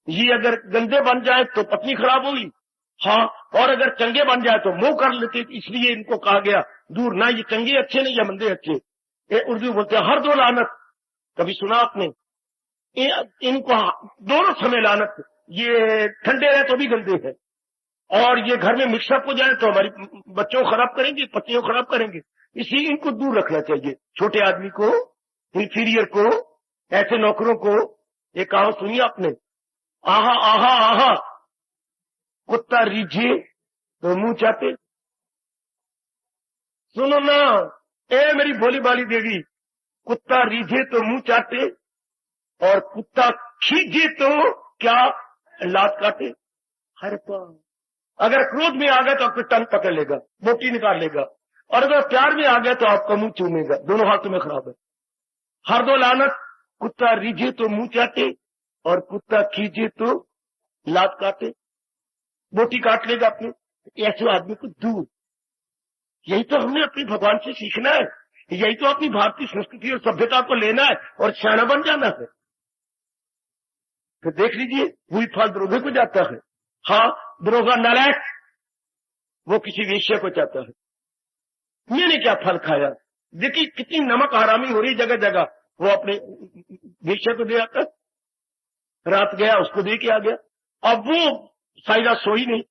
ये अगर गंदे बन जाए तो पत्नी खराब होगी, हाँ, और अगर चंगे बन जाए तो मुंह कर लेते, इसलिए इनको कहा गया दूर ना, ये चंगे अच्छे नहीं या मंदे अच्छे। ये उर्दू बोलते हैं हर दो लानत। कभी सुना आपने? इनको दोनों समय लानत। ये ठंडे रहे तो भी गंदे हैं, और ये घर में मिक्सअप हो जाए तो हमारी बच्चों को खराब करेंगे, पत्नियों को खराब करेंगे। इसलिए इनको दूर रखना चाहिए, छोटे आदमी को, इंफीरियर को, ऐसे नौकरों को। एक कहावत सुनिए आपने, आहा आहा आहा, कुत्ता रीझे तो मुंह चाटे। सुनो ना, ए मेरी भोली बाली देवी, कुत्ता रीझे तो मुंह चाटे और कुत्ता खींचे तो क्या, लात काटे। हर पार अगर क्रोध में आ गया तो आपकी टंग पकड़ लेगा, बोटी निकाल लेगा, और अगर प्यार में आ गया तो आपका मुंह चूमेगा। दोनों हाथों में खराब है, हर दो लानत। कुत्ता रीझे तो मुंह चाटे और कुत्ता खींचे तो लात काटे, बोटी काट लेगा अपने। ऐसे आदमी को दूर। यही तो हमने अपनी भगवान से सीखना है, यही तो अपनी भारतीय संस्कृति और सभ्यता को लेना है और सियाना बन जाना है। तो देख लीजिए, वही फल द्रोहे को जाता है। हाँ, द्रोहा नालायक, वो किसी वेश्या को चाहता है। मैंने क्या फल खाया, देखिए कितनी नमक हरामी हो रही जगह जगह। वो अपने वेश्या को दे आता, रात गया उसको दे के आ गया। अब वो सारी रात सोई नहीं,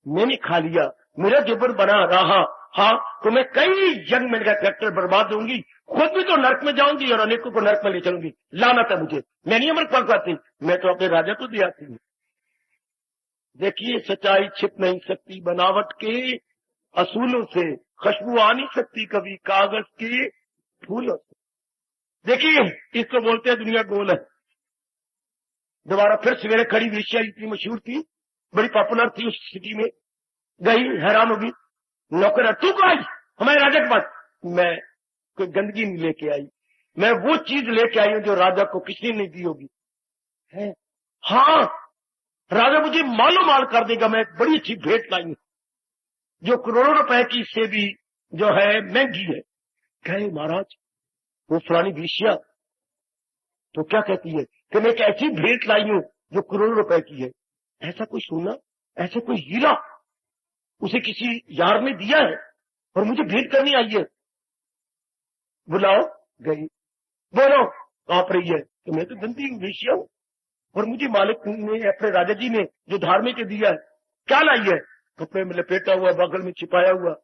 मैंने खा लिया, मेरा जेबर बना रहा। हाँ, तो मैं कई जंग में कैरेक्टर बर्बाद होंगी, खुद भी तो नर्क में जाऊंगी और अनेकों को नर्क में ले चलूंगी। लानत है मुझे, मैं नहीं अमर फल पाती, मैं तो अपने राजा को दे आती हूँ। देखिए, सच्चाई छिप नहीं सकती बनावट के असूलों से, खुशबू आ नहीं सकती कभी कागज के फूलों से। देखिए, इसको बोलते हैं दुनिया गोल है। दोबारा फिर सवेरे खड़ी वेश्या इतनी मशहूर थी, बड़ी पॉपुलर थी उस सिटी में, गई, हैरान होगी, नौकर तू कहाँ आई हमारे राजा के पास? मैं कोई गंदगी नहीं लेके आई, मैं वो चीज लेके आई हूं जो राजा को किसी ने दी होगी। है हाँ, राजा मुझे मालो माल कर देगा, मैं बड़ी अच्छी भेंट लाई हूं जो करोड़ों रुपए की से भी जो है महंगी है। कहे महाराज वो फलानी वेश्या तो क्या कहती है कि मैं एक ऐसी भेंट लाई हूं जो करोड़ों रुपए की है। ऐसा कोई सोना, ऐसा कोई हीरा उसे किसी यार ने दिया है और मुझे भेंट करनी आई है? बुलाओ, गई, बोलो कहां पर रही है? तो मैं तो गंदी वेश्या हूं और मुझे मालिक ने, अपने राजा जी ने जो धार्मिक दिया है, क्या लाई है? कपड़े में लपेटा हुआ, बगल में छिपाया हुआ,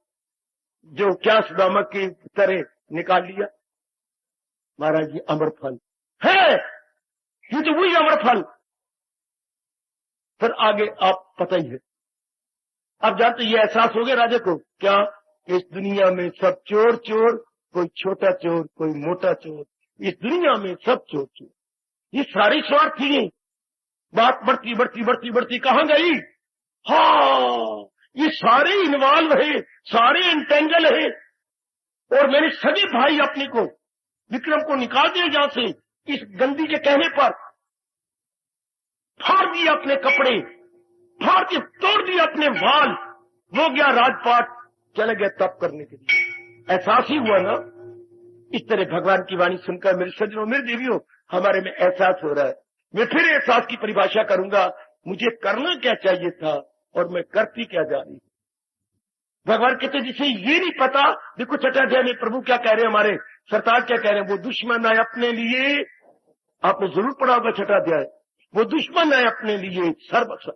जो क्या सुदामक की तरह निकाल लिया। महाराज जी अमर फल है, ये तो वही अमर फल। फिर आगे आप पता ही है, आप जानते ये एहसास हो गया राजा को, क्या इस दुनिया में सब चोर चोर, कोई छोटा चोर कोई मोटा चोर, इस दुनिया में सब चोर चोर, ये सारी स्वार्थी हैं। बात बढ़ती बढ़ती बढ़ती बढ़ती कहां गई? हाँ, ये सारे इन्वॉल्व है, सारे इंटेंगल है। और मेरे सभी भाई अपने को, विक्रम को निकाल दिया जहां से, इस गंदी के कहने पर फाड़ दिए अपने कपड़े, फाड़ के तोड़ दिए अपने वाल, वो गया राजपाट, चले गए तप करने के लिए। एहसास ही हुआ ना। इस तरह भगवान की वाणी सुनकर मेरे सज्जनों, मेरे देवियों, हमारे में एहसास हो रहा है। मैं फिर एहसास की परिभाषा करूंगा, मुझे करना क्या चाहिए था और मैं करती क्या जा रही। भगवान कहते जिसे ये नहीं पता, देखो छठा अध्याय में प्रभु क्या कह रहे हैं, हमारे सरदार क्या कह रहे हैं, वो दुश्मन है अपने लिए, आपने जरूर पढ़ा होगा छठा अध्याय, वो दुश्मन है अपने लिए सर्वस्व।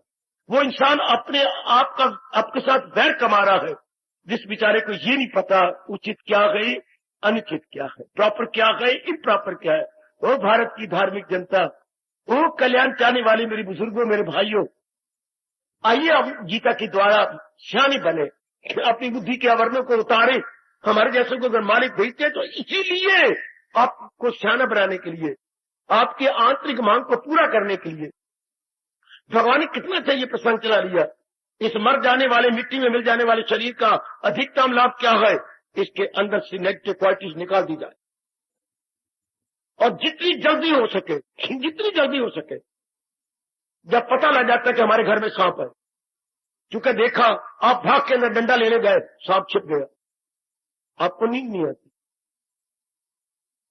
वो इंसान अपने आप का आपके साथ वैर कमा रहा है, जिस बेचारे को ये नहीं पता उचित क्या है, अनुचित क्या है, प्रॉपर क्या है, इम्प्रॉपर क्या है। वो भारत की धार्मिक जनता, वो कल्याण चाहने वाले मेरे बुजुर्गों, मेरे भाइयों, आइए हम गीता के द्वारा सियाने बने, अपनी बुद्धि के आवरणों को उतारे। हमारे जैसे को अगर मालिक भेजते हैं तो इसीलिए आपको सियाना बनाने के लिए, आपके आंतरिक मांग को पूरा करने के लिए। भगवान ने कितना चाहिए प्रसंग चला लिया। इस मर जाने वाले, मिट्टी में मिल जाने वाले शरीर का अधिकतम लाभ क्या है? इसके अंदर से नेगेटिव क्वालिटीज निकाल दी जाए और जितनी जल्दी हो सके, जितनी जल्दी हो सके। जब पता लग जाता है कि हमारे घर में सांप है, चूंकि देखा, आप भाग के अंदर डंडा लेने गए, सांप छिप गया, आपको नींद नहीं आती।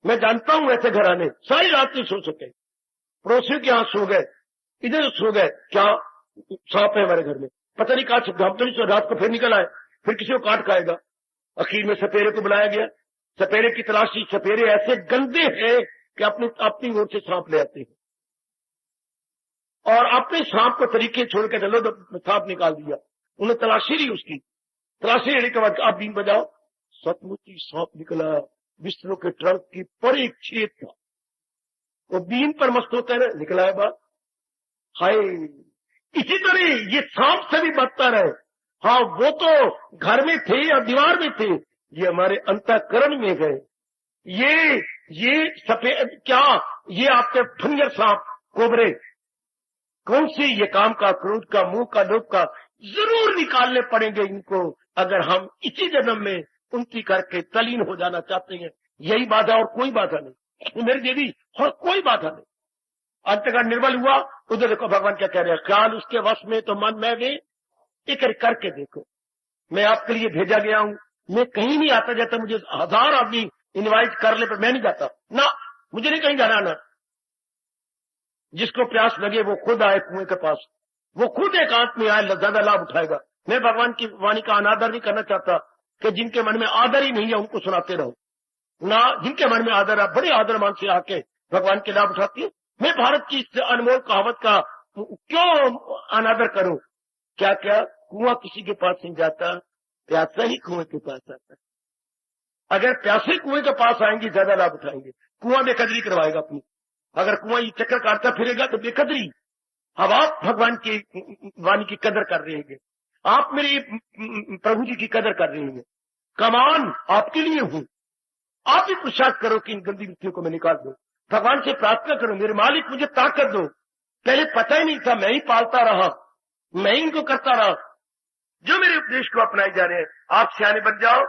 मैं जानता हूं ऐसे घराने सारी रात नहीं सो सके, पड़ोसियों के यहां सो गए, इधर सो गए, क्या सांप है हमारे घर में, पता नहीं कहा छिप, हम तो नहीं, रात को फिर निकल आए, फिर किसी को काट खाएगा। आखिर में सपेरे को बुलाया गया, सपेरे की तलाशी। सपेरे ऐसे गंदे हैं कि अपनी ओर से सांप ले आते हैं और अपने सांप को तरीके छोड़ के चलो तो सांप निकाल दिया। उन्हें तलाशी ली, उसकी तलाशी लेने के बाद आप बीन बजाओ, सचमुच ही सांप निकला। बिस्तरों के ट्रंक की पर एक छेद था, वो बीन पर मस्त होता है, निकला है बात। हाय, इसी तरह ये सांप से भी बदतर है। हाँ, वो तो घर में थे या दीवार में थे, ये हमारे अंतःकरण में गए। ये सफेद क्या, ये आपके फंजर सांप, कोबरे, कौन से ये काम का, क्रोध का, मुंह का, लोभ का, जरूर निकालने पड़ेंगे इनको, अगर हम इसी जन्म में उनकी करके तलीन हो जाना चाहते हैं। यही बाधा और कोई बाधा नहीं मेरी देवी, और कोई बाधा नहीं। अंतःकरण निर्बल हुआ, उधर देखो भगवान क्या कह रहे हैं, ख्याल उसके वश में तो मन में भी, एक करके देखो। मैं आपके लिए भेजा गया हूं, मैं कहीं नहीं आता जाता, मुझे 1000 आदमी इनवाइट कर ले पर मैं नहीं जाता ना, मुझे नहीं कहीं जाना ना। जिसको प्यास लगे वो खुद आए कुएं के पास, वो खुद एकांत में आए, ज्यादा लाभ उठाएगा। मैं भगवान की वाणी का अनादर नहीं करना चाहता कि जिनके मन में आदर ही नहीं है उनको सुनाते रहो ना, जिनके मन में आदर है, बड़े आदर मान से आके भगवान के लाभ उठाती है। मैं भारत की इस अनमोल कहावत का क्यों अनादर करूं? क्या क्या, कुआं किसी के पास नहीं जाता, प्यासा ही कुएं के पास आता। अगर प्यासे कुएं के पास आएंगे ज्यादा लाभ उठाएंगे। कुआं बेकदरी करवाएगा अपनी, अगर कुआं ये चक्कर काटता फिरेगा तो बेकदरी। अब आप भगवान की वाणी की कदर कर रहे हैं, आप मेरे प्रभु जी की कदर कर रहे हैं, कमान आपके लिए हूं। आप भी पुरुषार्थ करो कि इन गंदी वृत्तियों को मैं निकाल दूं। भगवान से प्रार्थना करो, मेरे मालिक मुझे ताकत दो। पहले पता ही नहीं था, मैं ही पालता रहा, मैं इनको करता रहा, जो मेरे उपदेश को अपनाए जा रहे हैं। आप सियाने बन जाओ,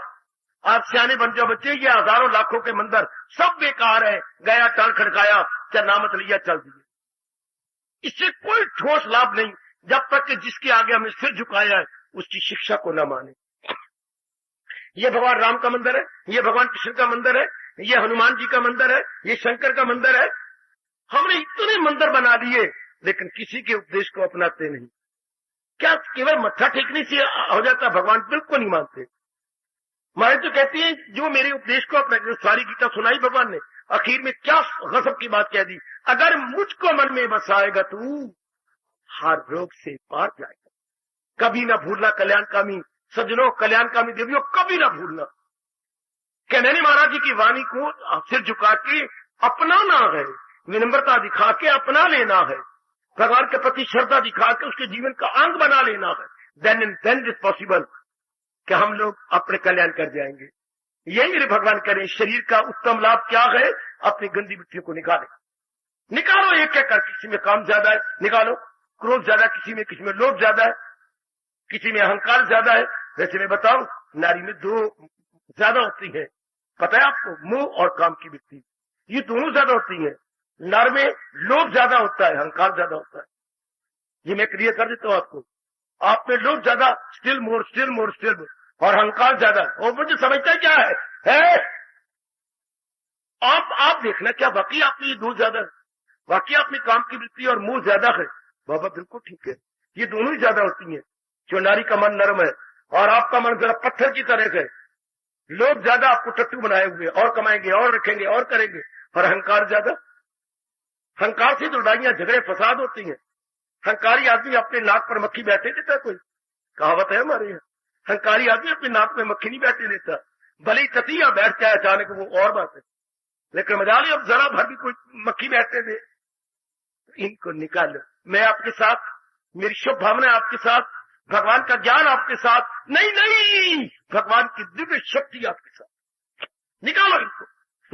आप सियाने बन जाओ बच्चे। ये हजारों लाखों के मंदिर सब बेकार है, गया टाल खड़काया, चरनामत लिया, चल दिए। इससे कोई ठोस लाभ नहीं जब तक कि जिसके आगे हमने सिर झुकाया है उसकी शिक्षा को न माने। ये भगवान राम का मंदिर है, ये भगवान कृष्ण का मंदिर है, ये हनुमान जी का मंदिर है, ये शंकर का मंदिर है। हमने इतने मंदिर बना दिए लेकिन किसी के उपदेश को अपनाते नहीं। क्या केवल मत्था टेकने से हो जाता? भगवान बिल्कुल नहीं मानते। महाराज तो कहती है जो मेरे उपदेश को अपना, सारी गीता सुनाई भगवान ने, आखिर में क्या गजब की बात कह दी, अगर मुझको मन में बसाएगा तू हर रोग से पार जाएगा। कभी ना भूलना कल्याणकामी सज्जनों, कल्याणकामी देवियों, कभी ना भूलना कि मैंने महाराज जी की वाणी को सिर झुका के अपनाना है, विनम्रता दिखा के अपना लेना है, भगवान के प्रति श्रद्धा दिखा के उसके जीवन का अंग बना लेना है। Then and then is possible कि हम लोग अपने कल्याण कर जाएंगे। यही मेरे भगवान करें। शरीर का उत्तम लाभ क्या है? अपनी गंदी वृत्तियों को निकालो एक एक कर। किसी में काम ज्यादा है निकालो, क्रोध ज्यादा किसी में लोभ ज्यादा है, किसी में अहंकार ज्यादा है। वैसे मैं बताऊं, नारी में दो ज्यादा होती है, पता है आपको, मोह और काम की वृत्ति, ये दोनों ज्यादा होती है। नर में लोभ ज्यादा होता है, अहंकार ज्यादा होता है। ये मैं क्लियर कर देता हूं आपको। आप में लोभ ज्यादा, स्टिल मोर, और अहंकार ज्यादा। और मुझे समझता है क्या है? आप देखना क्या वाकई आप में ये दो ज्यादा है? वाकई आप में काम की वृत्ति और मोह ज्यादा है? बाबा बिल्कुल ठीक है, ये दोनों ही ज्यादा होती है। जो नारी का मन नरम है और आपका मन जरा पत्थर की तरह है। लोग ज्यादा आपको टट्टू बनाए हुए, और कमाएंगे और रखेंगे और करेंगे, और अहंकार ज्यादा। अहंकार से तो लड़ाइयां झगड़े फसाद होती हैं। अहंकारी आदमी अपने नाक पर मक्खी बैठे देता है, कोई कहावत है हमारे यहाँ, अहंकारी आदमी अपने नाक में मक्खी नहीं बैठे देता। भले ही ततिया बैठ जाए अचानक, वो और बात है, लेकिन मजा नहीं अब जरा भर भी कोई मक्खी बैठने दे। इनको निकालो। मैं आपके साथ, मेरी शुभ भावना आपके साथ, भगवान का ज्ञान आपके साथ। नहीं, भगवान की दिव्य शक्ति आपके साथ। निकालो इनको।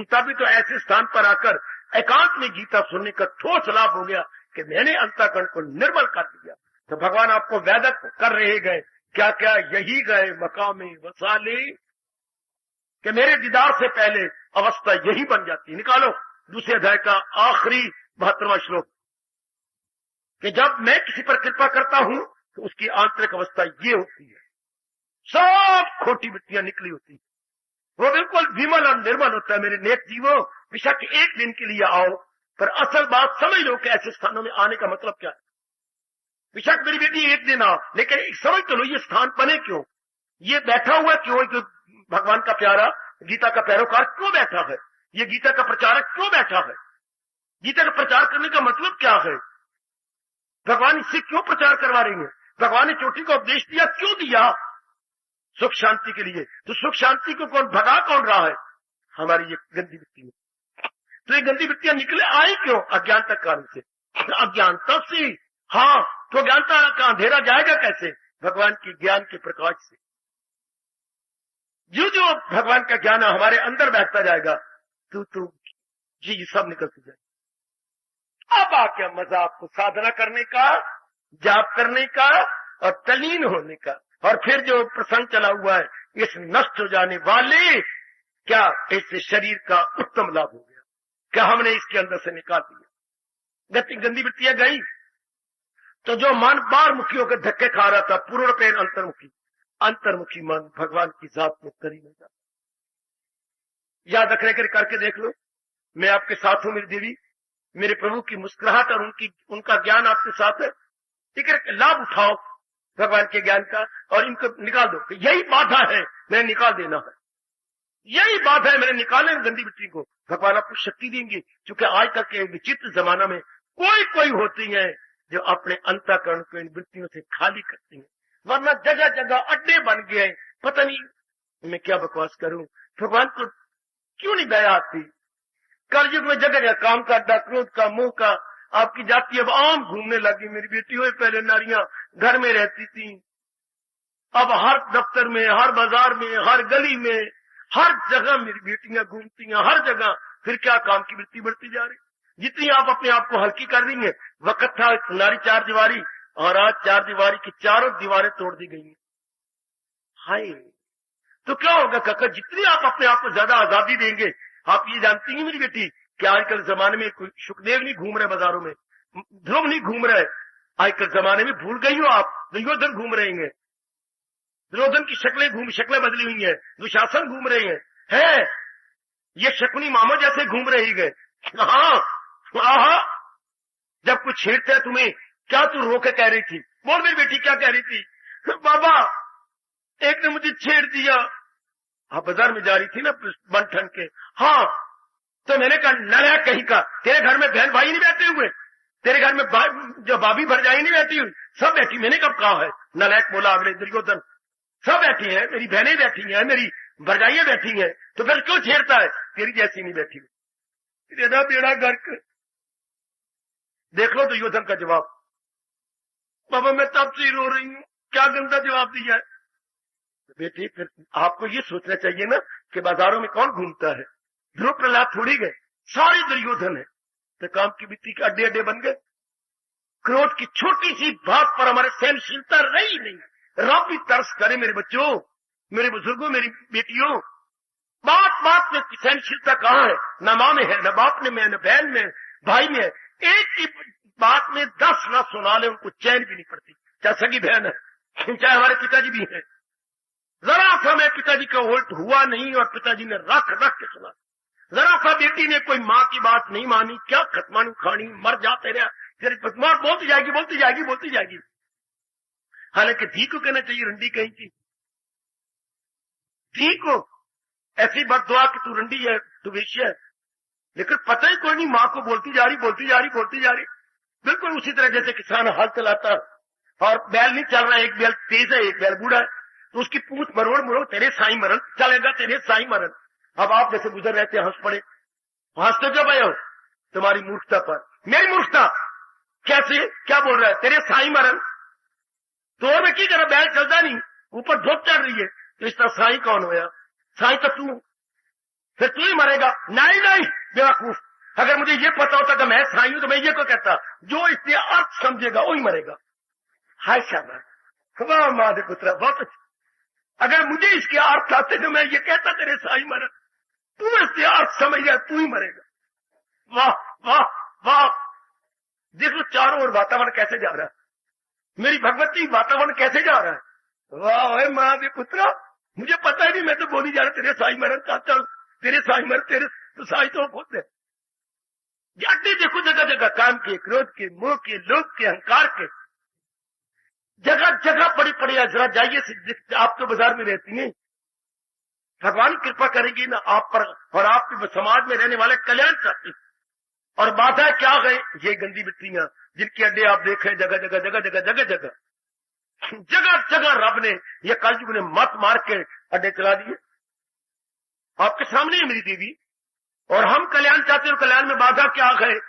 तभी तो ऐसे स्थान पर आकर एकांत में गीता सुनने का ठोस लाभ हो गया कि मैंने अंतःकरण को निर्मल कर दिया। तो भगवान आपको वैदक कर रहे गए क्या क्या, यही गए मकामे वसाले, कि मेरे दीदार से पहले अवस्था यही बन जाती। निकालो दूसरे अध्याय का आखिरी 72वां श्लोक, कि जब मैं किसी पर कृपा करता हूं तो उसकी आंतरिक अवस्था ये होती है, सब खोटी वृत्तियां निकली होती है, वो बिल्कुल विमल और निर्मल होता है। मेरे नेक जीवों, बेशक एक दिन के लिए आओ, पर असल बात समझ लो कि ऐसे स्थानों में आने का मतलब क्या है। बेशक मेरी बेटी एक दिन आओ, लेकिन समझ तो लो ये स्थान बने क्यों, ये बैठा हुआ क्यों, भगवान का प्यारा गीता का पैरोकार क्यों बैठा है, ये गीता का प्रचारक क्यों बैठा है, गीता का प्रचार करने का मतलब क्या है, भगवान इससे क्यों प्रचार करवा रही है, भगवान ने चोटी का उपदेश दिया क्यों दिया, सुख शांति के लिए। तो सुख शांति को कौन भगा कौन रहा है, हमारी ये गंदी वृत्ति। तो ये गंदी वृत्तियां निकले आई क्यों, अज्ञानता कारण से। अज्ञानता से, हाँ, तो अज्ञानता का अंधेरा जाएगा कैसे, भगवान के ज्ञान के प्रकाश से। जो जो भगवान का ज्ञान हमारे अंदर बैठता जाएगा तो जी सब निकलती जाएगी। अब आके मजा आपको साधना करने का, जाप करने का और तल्लीन होने का। और फिर जो प्रसंग चला हुआ है, इस नष्ट हो जाने वाले क्या इससे शरीर का उत्तम लाभ हो गया, क्या हमने इसके अंदर से निकाल दिया, गंदी वृत्तियां गई। तो जो मन बार मुखी होकर धक्के खा रहा था, पूर्ण पेन अंतर्मुखी मन भगवान की जात में करी नहीं जाता। याद रखने करके देख लो, मैं आपके साथ हूं मेरी देवी, मेरे प्रभु की मुस्कुराहट और उनका ज्ञान आपके साथ है। ठीक है, लाभ उठाओ भगवान के ज्ञान का और इनको निकाल दो। यही बाधा है, मैंने निकाल देना है, यही बात है, मैंने निकालने गंदी वृत्ति को। भगवान आपको शक्ति देंगे, क्योंकि आज तक के विचित्र जमाना में कोई होती है जो अपने अंतःकरण को इन वृत्तियों से खाली करती है, वरना जगह जगह अड्डे बन गए। पता नहीं मैं क्या बकवास करूं, भगवान को क्यों नहीं दया आती। कलयुग में जगह जगह काम का अड्डा, क्रोध का, मोह का, आपकी जाति अब आम घूमने लगी। मेरी बेटी हुई, पहले नारियां घर में रहती थी, अब हर दफ्तर में, हर बाजार में, हर गली में, हर जगह मेरी बेटियां घूमती हैं, हर जगह। फिर क्या काम की वृत्ति बढ़ती जा रही। जितनी आप अपने आप को हल्की कर रही हैं, वक्त था नारी चार दीवारी, और आज 4 दीवारी की चारों दीवारें तोड़ दी गई हैं। हाय, तो क्या होगा काका, जितनी आप अपने आप को ज्यादा आजादी देंगे। आप ये जानती हैं मेरी बेटी कि आजकल जमाने में कोई सुखदेव नहीं घूम रहे बाजारों में, ध्रुव नहीं घूम रहे। आजकल जमाने में भूल गई हो आप, दुर्योधन घूम रहे हैं। दुर्योधन की शक्लें बदली हुई हैं, दुशासन घूम रहे हैं। ये शकुनी मामा जैसे घूम रही गए। हाँ, जब कुछ छेड़ते हैं तुम्हें, क्या तू रोके कह रही थी? बोल मेरी बेटी, क्या कह रही थी? बाबा, एक ने मुझे छेड़ दिया। आप बाजार में जा रही थी ना बन ठन के। हाँ, तो मैंने कहा नलायक कहीं का, तेरे घर में बहन भाई नहीं बैठे हुए? तेरे घर में जो भाभी भरजाई नहीं बैठी हुई? सब बैठी। मैंने कब कहा है? नलायक बोला अगले दुर्योधन। सब बैठी हैं, मेरी बहनें बैठी हैं, मेरी भरजाइयां बैठी हैं, तो फिर क्यों छेड़ता है? तेरी जैसी नहीं बैठी हुई। तेरा बेड़ा गर्क। देख लो दुर्योधन का जवाब। बाबा मैं तब से ही रो रही हूं, क्या गंदा जवाब दिया है। बेटी फिर आपको ये सोचना चाहिए ना कि बाजारों में कौन घूमता है। ध्रुव प्रहलाद थोड़ी गए, सारे दुर्योधन है। तो काम की मिट्टी के अड्डे अड्डे बन गए। क्रोध की छोटी सी बात पर हमारे सहनशीलता रही नहीं। रब भी तरस करे मेरे बच्चों, मेरे बुजुर्गों, मेरी बेटियों। बात बात में सहनशीलता कहाँ है? न माँ में है, न बाप में है, न बहन में, भाई में है। एक ही बात में 10 न सुना ले, उनको चैन भी नहीं पड़ती। चाहे सगी बहन है, चाहे हमारे पिताजी भी हैं। जरा सा मैं पिताजी का उल्ट हुआ नहीं और पिताजी ने रख रख के सुना। जरा सा बेटी ने कोई माँ की बात नहीं मानी, क्या खतमानी खानी, मर जाते रहा। तेरी पतमार बोलती जाएगी, बोलती जाएगी, बोलती जाएगी। हालांकि धी को कहना चाहिए रंडी कहीं की। धी को ऐसी बददुआ कि तू रंडी है, तू वेश्या है, लेकिन पता ही कोई नहीं। माँ को बोलती जा रही, बोलती जा रही, बोलती जा रही। बिल्कुल उसी तरह जैसे किसान हल चलाता और बैल नहीं चल रहा है, एक बैल तेज है, एक बैल बूढ़ा है, तो उसकी पूछ मरोड़ मरोड़, तेरे साई मरण चलेगा, तेरे साई मरण। अब आप जैसे गुजर रहे थे, हंस पड़े। हंसते जब आए हो तुम्हारी मूर्खता पर। मेरी मूर्खता कैसे? क्या बोल रहा है? तेरे साई मरण। तो और मैं की करा, बैल चलता नहीं, ऊपर धूप चढ़ रही है, तो इस तरह साई कौन होया? साई तो तू, फिर तू ही मरेगा। नहीं नहीं बेवकूफ, अगर मुझे ये पता होता कि मैं साई हूं तो मैं ये को कहता, जो इसके अर्थ समझेगा वही मरेगा। हाय शाबाश, वाह माधे पुत्रा, बहुत अच्छा। अगर मुझे इसके अर्थ आते तो मैं ये कहता तेरे साई मरण, तू इसके अर्थ समझ गया, तू ही मरेगा। वाह वाह वाह, देखो चारों ओर वातावरण कैसे जा रहा है। मेरी भगवती, वातावरण कैसे जा रहा है। वाह माधे पुत्रा, मुझे पता ही नहीं, मैं तो बोली जा रहा तेरे साई मरण चाहता हूं, तेरे साई मरण, तेरे तो साई तो खुद है। अड्डे देखो जगह जगह, काम के, क्रोध के, मोह के, लोभ के, अहंकार के, जगह जगह पड़ी पड़ी है। जरा जाइए, आप तो बाजार में रहती हैं, भगवान कृपा करेगी ना आप पर, और आपके समाज में रहने वाले कल्याण चाहती। और बाधा क्या गए? ये गंदी मिट्टियां जिनके अड्डे आप देखें जगह जगह जगह जगह जगह जगह जगह जगह रब ने, ये कलयुग ने मत मार के अड्डे चला दिए। आपके सामने है मेरी देवी, और हम कल्याण चाहते हैं। कल्याण में बाधा क्या गए?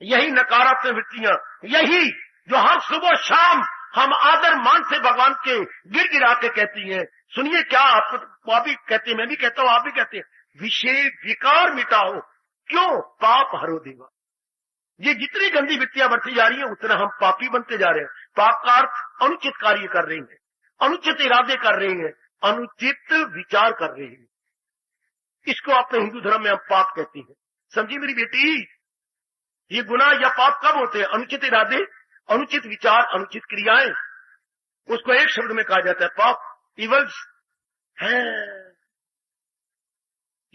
यही नकारात्मक वृत्तियां, यही जो हर सुबह शाम हम आदर मान से भगवान के गिर गिरा के कहती हैं। सुनिए क्या, आपको आप भी कहते हैं, मैं भी कहता हूं, आप भी कहते हैं, विषय विकार मिटाओ, क्यों? पाप हरो देवा। ये जितनी गंदी वृत्तियां बढ़ती जा रही है, उतना हम पापी बनते जा रहे हैं। पाप का अर्थ अनुचित कार्य कर रहे हैं, अनुचित इरादे कर रहे हैं, अनुचित विचार कर रहे हैं। इसको अपने हिंदू धर्म में हम पाप कहते हैं। समझी मेरी बेटी, ये गुनाह या पाप कब होते हैं? अनुचित इरादे, अनुचित विचार, अनुचित क्रियाएं, उसको एक शब्द में कहा जाता है पाप। इवल्स है,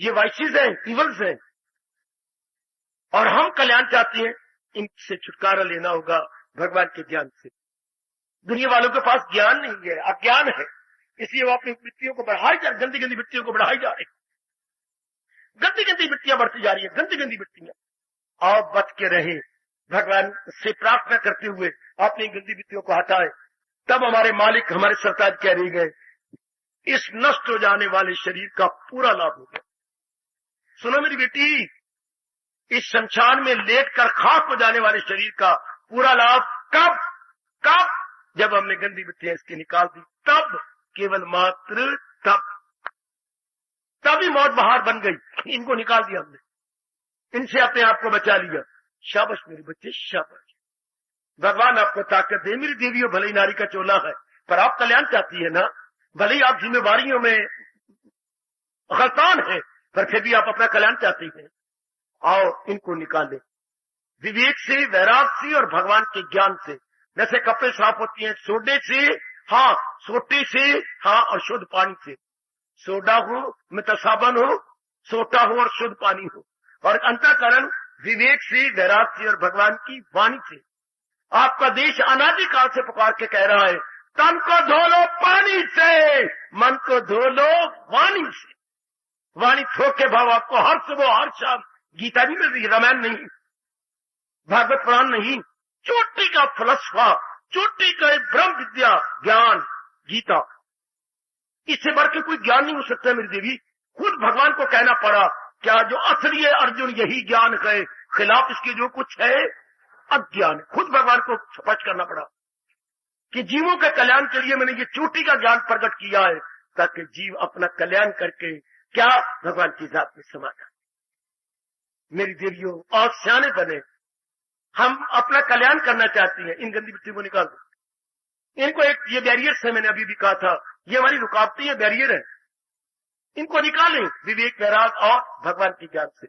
ये वाइसेस हैं, इवल्स हैं। और हम कल्याण चाहते हैं, इनसे छुटकारा लेना होगा भगवान के ज्ञान से। दुनिया वालों के पास ज्ञान नहीं है, अज्ञान है, इसलिए वो अपनी वृत्तियों को बढ़ाई जा, गंदी गंदी वृत्तियों को बढ़ाई जा रही। गंदी गंदी वृत्तियां बढ़ती जा रही है, गंदी गंदी वृत्तियां। आप बच के रहे, भगवान से प्रार्थना करते हुए अपनी गंदी वृत्तियों को हटाए, तब हमारे मालिक, हमारे सरताज कह रही गए, इस नष्ट हो जाने वाले शरीर का पूरा लाभ होगा। सुनो मेरी बेटी, इस संसार में लेटकर खाक हो जाने वाले शरीर का पूरा लाभ कब? कब? जब हमने गंदी वृत्तियां इसकी निकाल दी, तब, केवल मात्र तब। तभी मौत बहार बन गई। इनको निकाल दिया हमने, इनसे अपने आप को बचा लिया। शाबाश मेरे बच्चे, शाबाश। भगवान आपको ताकत दे मेरी देवियों, भले ही नारी का चोला है पर आप कल्याण चाहती है ना, भले ही आप जिम्मेवारियों में गलतान है पर फिर भी आप अपना कल्याण चाहती हैं। आओ इनको निकाले विवेक से, वैराग से और भगवान के ज्ञान से। जैसे कपड़े साफ होती हैं सोडे से, हाँ सोटे से, हाँ और शुद्ध पानी से। सोडा हो, मितसाबन हो, सोटा हो और शुद्ध पानी हो। और अंतःकरण विवेक से, वैराग से और भगवान की वाणी से। आपका देश अनादिकाल से पुकार के कह रहा है, तन को धो लो पानी से, मन को धो लो वाणी से। वाणी थोक के भाव आपको हर सुबह हर शाम गीता भी मिल रही है, रामायण नहीं, भागवत पुराण नहीं, चोटी का फलसफा, चोटी का ब्रह्म विद्या ज्ञान गीता। इससे बढ़ के कोई ज्ञान नहीं हो सकता मेरी देवी। खुद भगवान को कहना पड़ा, क्या जो असली है अर्जुन यही ज्ञान है, खिलाफ इसके जो कुछ है अज्ञान। खुद भगवान को स्पष्ट करना पड़ा कि जीवों के कल्याण के लिए मैंने ये चोटी का ज्ञान प्रकट किया है, ताकि जीव अपना कल्याण करके क्या भगवान की जात में समा जाए। मेरी देवियों और सियाने बने, हम अपना कल्याण करना चाहती हैं, इन गंदी मिट्टी को निकाल दो। इनको एक ये बैरियर्स है, मैंने अभी भी कहा था, ये हमारी रुकावटें, ये बैरियर है, इनको निकालें विवेक, वैराग और भगवान के ज्ञान से।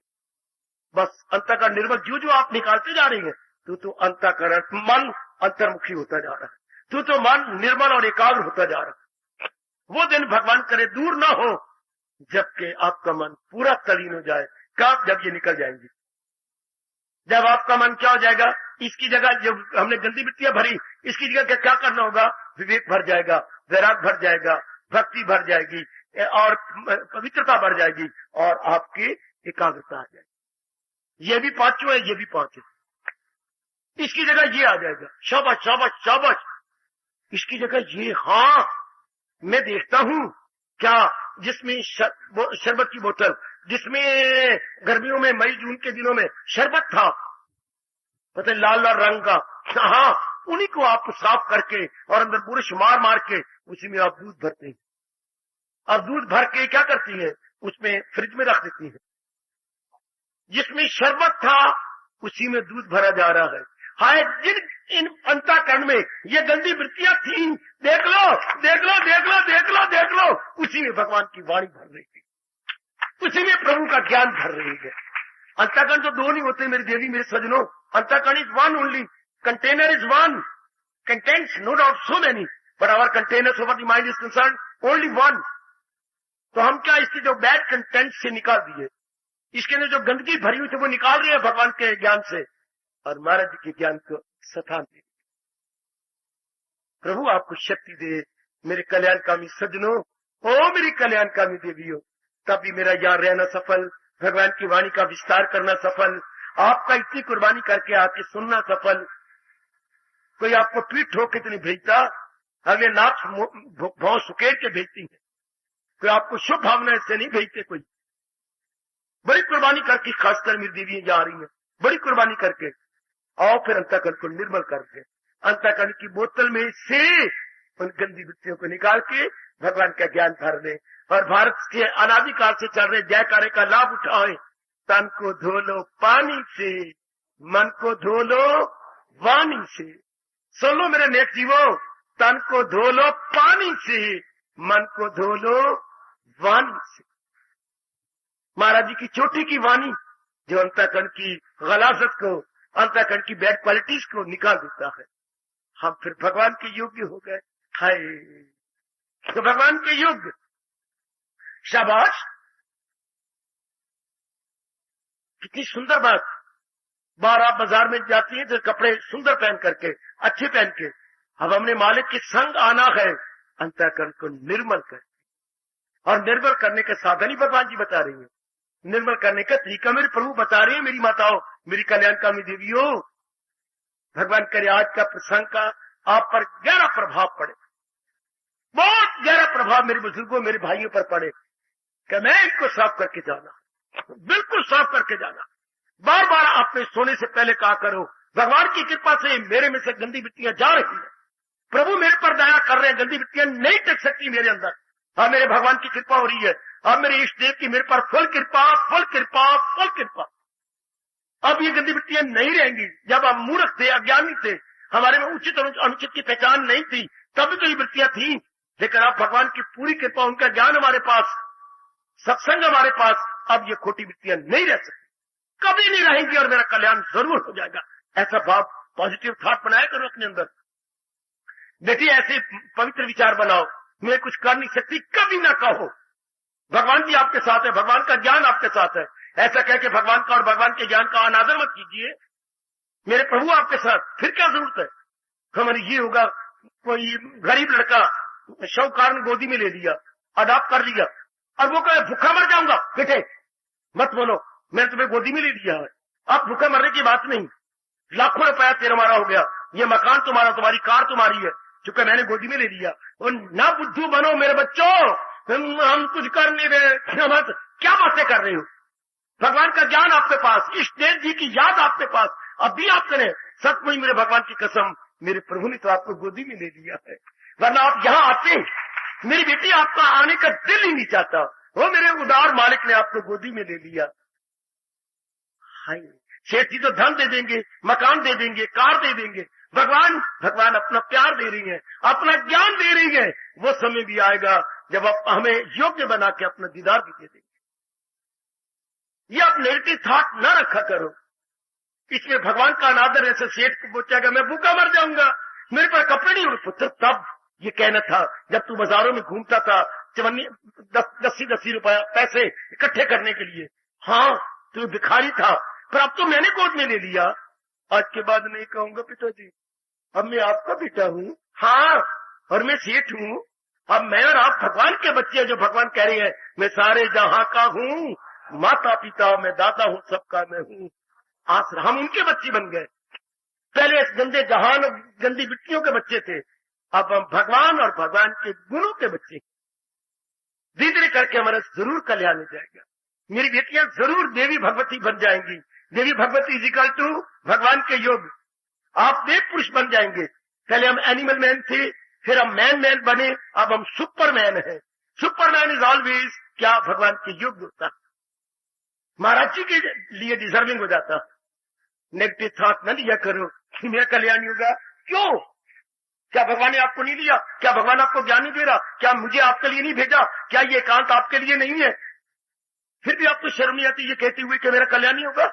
बस अंतःकरण निर्मल जो आप निकालते जा रही हैं, तो अंतःकरण मन अंतर्मुखी होता जा रहा है, तो मन निर्मल और एकाग्र होता जा रहा है। वो दिन भगवान करे दूर ना हो जबकि आपका मन पूरा तलीन हो जाए। कब? जब ये निकल जाएंगी। जब आपका मन क्या हो जाएगा, इसकी जगह जब हमने गंदी मिट्टियां भरी, इसकी जगह क्या करना होगा, विवेक भर जाएगा, वैराग भर जाएगा, भक्ति भर जाएगी और पवित्रता बढ़ जाएगी और आपकी एकाग्रता आ जाएगी। ये भी पांचों है, ये भी पांच है, इसकी जगह ये आ जाएगा। शाबाश शाबाश शाबाश। इसकी जगह ये, हाँ मैं देखता हूं क्या, जिसमें शरबत की बोतल, जिसमें गर्मियों में मई जून के दिनों में शरबत था, पता है लाल लाल रंग का, हाँ उन्हीं को आप साफ करके और अंदर बुरश मार मार के उसी में आप दूध भरते हैं। और दूध भर के क्या करती है, उसमें फ्रिज में रख देती है। जिसमें शरबत था उसी में दूध भरा जा रहा है। हाय जिन इन अंतःकरण में ये गंदी वृत्तियां थी, देख लो देख लो देख लो देख लो देख लो, उसी में भगवान की वाणी भर रही है, उसी में प्रभु का ज्ञान भर रही है। अंतःकरण तो दो नहीं होते मेरी देवी, मेरे सजनों। अंतःकरण is one only, container is one, contents no doubt so many, but our containers over the mind is concern only one. तो हम क्या इसके जो बैड कंटेंट से निकाल दिए, इसके लिए जो गंदगी भरी हुई थी वो निकाल रही है भगवान के ज्ञान से, और महाराज जी के ज्ञान को स्थान दे। प्रभु आपको शक्ति दे मेरे कल्याणकामी सज्जनों, ओ मेरी कल्याणकामी देवियों। तभी मेरा यहाँ रहना सफल, भगवान की वाणी का विस्तार करना सफल, आपका इतनी कुर्बानी करके आके सुनना सफल। कोई आपको पीठ ठोक के तो नहीं भेजता, अगले नाथ भाव सुकेर के भेजती है। कोई आपको शुभ भावना से नहीं भेजते। कोई बड़ी कुर्बानी करके, खासकर मेरी देवियां जा रही हैं, बड़ी कुर्बानी करके आओ फिर अंतःकरण को निर्मल करके, अंतःकरण की बोतल में से उन गंदी वृत्तियों को निकाल के भगवान का ज्ञान भर ले और भारत के अनादिकाल से चल रहे जयकारे का लाभ उठाए। तन को धो लो पानी से, मन को धो लो वाणी से। सुन लो मेरे नेक जीवों, तन को धो लो पानी से, मन को धो लो वाणी से। महाराज जी की चोटी की वाणी जो अंतःकरण की गलाजत को, अंतःकरण की बैड क्वालिटीज को निकाल देता है। हम फिर भगवान के योग्य हो गए। हाय तो भगवान के योग्य, शाबाश, कितनी सुंदर बात। बाहर आप बाजार में जाती हैं तो कपड़े सुंदर पहन करके, अच्छे पहन के, अब हमने मालिक के संग आना है, अंतःकरण को निर्मल कर। और निर्मल करने के साधन ही भगवान जी बता रही है, निर्मल करने का तरीका मेरे प्रभु बता रहे हैं। मेरी माताओं, मेरी कल्याणकामी देवियों, भगवान करे आज का प्रसंग का आप पर गहरा प्रभाव पड़े, बहुत गहरा प्रभाव मेरे बुजुर्गों, मेरे भाइयों पर पड़े कि मैं इनको साफ करके जाना, बिल्कुल साफ करके जाना। बार बार आपने सोने से पहले कहा करो, भगवान की कृपा से मेरे में से गंदी वृत्तियां जा रही है, प्रभु मेरे पर दया कर रहे हैं, गंदी वृत्तियां नहीं टिक सकती मेरे अंदर। अब मेरे भगवान की कृपा हो रही है, अब मेरे इष्ट देव की मेरे पर फुल कृपा फुल कृपा फुल कृपा। अब ये गंदी वृत्तियां नहीं रहेंगी। जब हम मूर्ख थे, अज्ञानी थे, हमारे में उचित और अनुचित की पहचान नहीं थी, तब तो ये वृत्तियां थी। लेकिन अब भगवान की पूरी कृपा, उनका ज्ञान हमारे पास, सत्संग हमारे पास, अब ये खोटी वृत्तियां नहीं रह सकती, कभी नहीं रहेंगी और मेरा कल्याण जरूर हो जाएगा। ऐसा भाव, पॉजिटिव थॉट बनाया करो अपने अंदर। बेटी ऐसे पवित्र विचार बनाओ, मैं कुछ कर नहीं सकती कभी ना कहो। भगवान जी आपके साथ है, भगवान का ज्ञान आपके साथ है। ऐसा कह के भगवान का और भगवान के ज्ञान का अनादर मत कीजिए। मेरे प्रभु आपके साथ, फिर क्या जरूरत है। हमारे ये होगा, कोई गरीब लड़का शौकार ने गोदी में ले लिया, अडॉप्ट कर लिया, और वो कहे भूखा मर जाऊंगा। बेटे मत बोलो, मैंने तुम्हें गोदी में ले लिया है, अब भूखा मरने की बात नहीं, लाखों रुपया तेरा मारा हो गया, ये मकान तुम्हारा, तुम्हारी कार तुम्हारी है, चूंकि मैंने गोदी में ले लिया। और ना बुद्धू बनो मेरे बच्चों, हम कुछ कर नहीं रहे, मत क्या बातें कर रहे हो। भगवान का ज्ञान आपके पास, इष्ट देव जी की याद आपके पास, अभी आप करें सचमुच मेरे भगवान की कसम, मेरे प्रभु ने तो आपको गोदी में ले लिया है, वरना आप यहाँ आते, मेरी बेटी आपका आने का दिल ही नहीं चाहता, वो मेरे उदार मालिक ने आपको गोदी में ले लिया। हाय, सेठ जी तो धन दे देंगे, मकान दे देंगे, कार दे देंगे, भगवान अपना प्यार दे रही है, अपना ज्ञान दे रही है। वो समय भी आएगा जब आप हमें योग्य बना के अपना दीदार भी दे देंगे। ये आप नेगेटिव थॉट न रखा करो, इसमें भगवान का अनादर। ऐसे सेठ को पूछेगा मैं भूखा मर जाऊंगा, मेरे पास कपड़े नहीं हो। पुत्र तब ये कहना था जब तू बाजारों में घूमता था, 10 रुपया पैसे इकट्ठे करने के लिए। हाँ, तू भिखारी था, पर अब तो मैंने गोद में ले लिया। आज के बाद नहीं कहूंगा पिताजी, अब मैं आपका बेटा हूँ। हाँ, और मैं सेठ हूँ। अब मैं और आप भगवान के बच्चे हैं, जो भगवान कह रहे हैं मैं सारे जहां का हूँ, माता पिता मैं दादा हूँ, सबका मैं हूँ आसरा। हम उनके बच्चे बन गए। पहले इस गंदे जहान और गंदी मिट्टियों के बच्चे थे, अब हम भगवान और भगवान के गुणों के बच्चे। धीरे धीरे करके हमारा जरूर कल्याण हो जाएगा। मेरी बेटियां जरूर देवी भगवती बन जाएंगी। देवी भगवती इज इक्वल टू भगवान के योग। आप देव पुरुष बन जाएंगे। पहले हम एनिमल मैन थे, फिर हम मैन बने, अब हम सुपरमैन हैं। सुपरमैन इज ऑलवेज क्या भगवान के योग होता है, महाराज जी के लिए डिजर्विंग हो जाता। नेगेटिव थॉट न लिया करो कि मेरा कल्याण होगा। क्यों? क्या भगवान ने आपको नहीं लिया? क्या भगवान आपको ज्ञान नहीं दे रहा? क्या मुझे आपके लिए नहीं भेजा? क्या ये एकांत आपके लिए नहीं है? फिर भी आपको शर्म नहीं आती ये कहते हुए कि मेरा कल्याण नहीं होगा।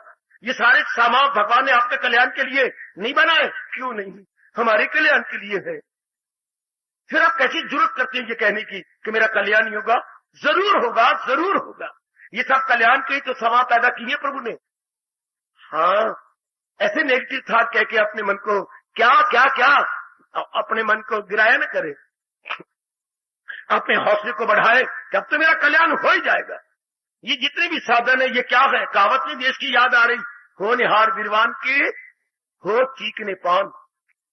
ये सारे सामान भगवान ने आपके कल्याण के लिए नहीं बनाए। क्यों नहीं? हमारे कल्याण के लिए है। फिर आप कैसी जरूरत करते हैं ये कहने की कि मेरा कल्याण नहीं होगा? जरूर होगा, जरूर होगा। ये सब कल्याण के ही तो समा पैदा किए प्रभु ने। हाँ, ऐसे नेगेटिव थॉट कह के अपने मन को क्या अपने मन को गिराया न करे, अपने हौसले को बढ़ाए कि अब तो मेरा कल्याण हो ही जाएगा। ये जितने भी साधन है ये क्या है? कहावत में देश की याद आ रही, हो निहार विरवान के हो चीकने पान,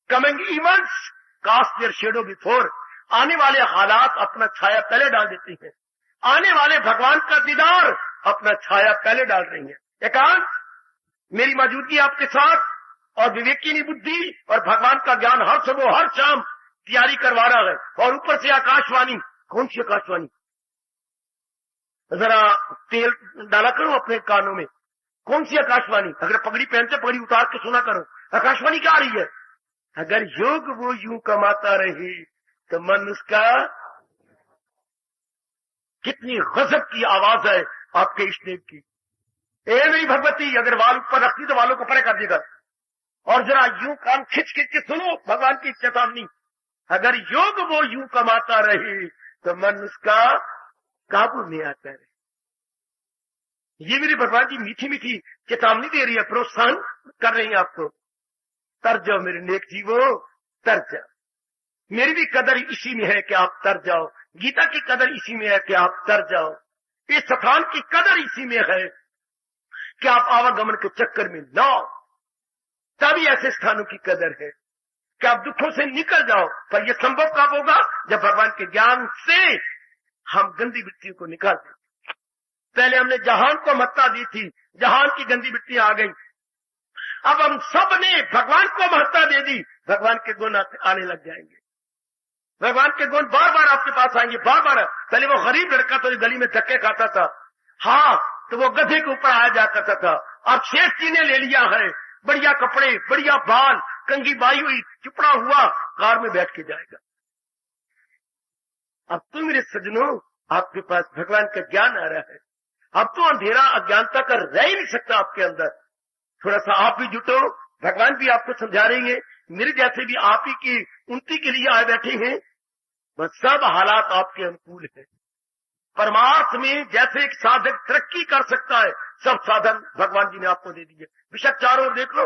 coming events cast their shadow before. आने वाले हालात अपना छाया पहले डाल देती हैं। आने वाले भगवान का दीदार अपना छाया पहले डाल रही है। एकांत, मेरी मौजूदगी आपके साथ और विवेकीनी बुद्धि और भगवान का ज्ञान हर सुबह हर शाम तैयारी करवा रहा है। और ऊपर से आकाशवाणी। कौन सी आकाशवाणी? जरा तेल डाला करो अपने कानों में। कौन सी आकाशवाणी? अगर पगड़ी पहनते पगड़ी उतार के सुना करो। आकाशवाणी क्या आ रही है? अगर योग वो यूं कमाता रहे तो मन उसका। कितनी गजब की आवाज है आपके इष्टदेव की। ए मेरी भगवती, अगर वाल ऊपर रखती तो वालों को परे कर देगा। और जरा यूं कान खिंच के सुनो भगवान की चेतावनी। अगर योग वो यूं कमाता रहे तो मन उसका काबू में आता रहे। ये मेरे भगवान जी मीठी मीठी चेतावनी दे रही है, प्रोत्साहन कर रही है आपको। तर जाओ मेरे नेक जीवो, तर जाओ। मेरी भी कदर इसी में है कि आप तर जाओ। गीता की कदर इसी में है कि आप तर जाओ। इस स्थान की कदर इसी में है कि आप आवागमन के चक्कर में न आओ। तभी ऐसे स्थानों की कदर है कि आप दुखों से निकल जाओ। पर यह संभव कब होगा? जब भगवान के ज्ञान से हम गंदी वृत्तियों को निकाल दें। पहले हमने जहान को महत्ता दी थी, जहान की गंदी वृत्तियां आ गई। अब हम सब ने भगवान को महत्ता दे दी, भगवान के गुण आने लग जाएंगे। भगवान के गुण बार बार आपके पास आएंगे, बार बार। पहले वो गरीब लड़का तो गली में धक्के खाता था, हाँ, तो वो गधे के ऊपर आया जा करता था। अब शेष जी ने ले लिया है, बढ़िया कपड़े, बढ़िया बाल, कंघी बाई हुई, चुपड़ा हुआ, कार में बैठ के जाएगा। अब तो मेरे सज्जनों आपके पास भगवान का ज्ञान आ रहा है। अब तो अंधेरा अज्ञानता का रह ही नहीं सकता आपके अंदर। थोड़ा सा आप भी जुटो, भगवान भी आपको समझा रही है, मेरे जैसे भी आप ही की उन्नति के लिए आए बैठे हैं। बस सब हालात आपके अनुकूल है। परमार्थ में जैसे एक साधक तरक्की कर सकता है, सब साधन भगवान जी ने आपको दे दिए। बेशक चारों ओर देख लो,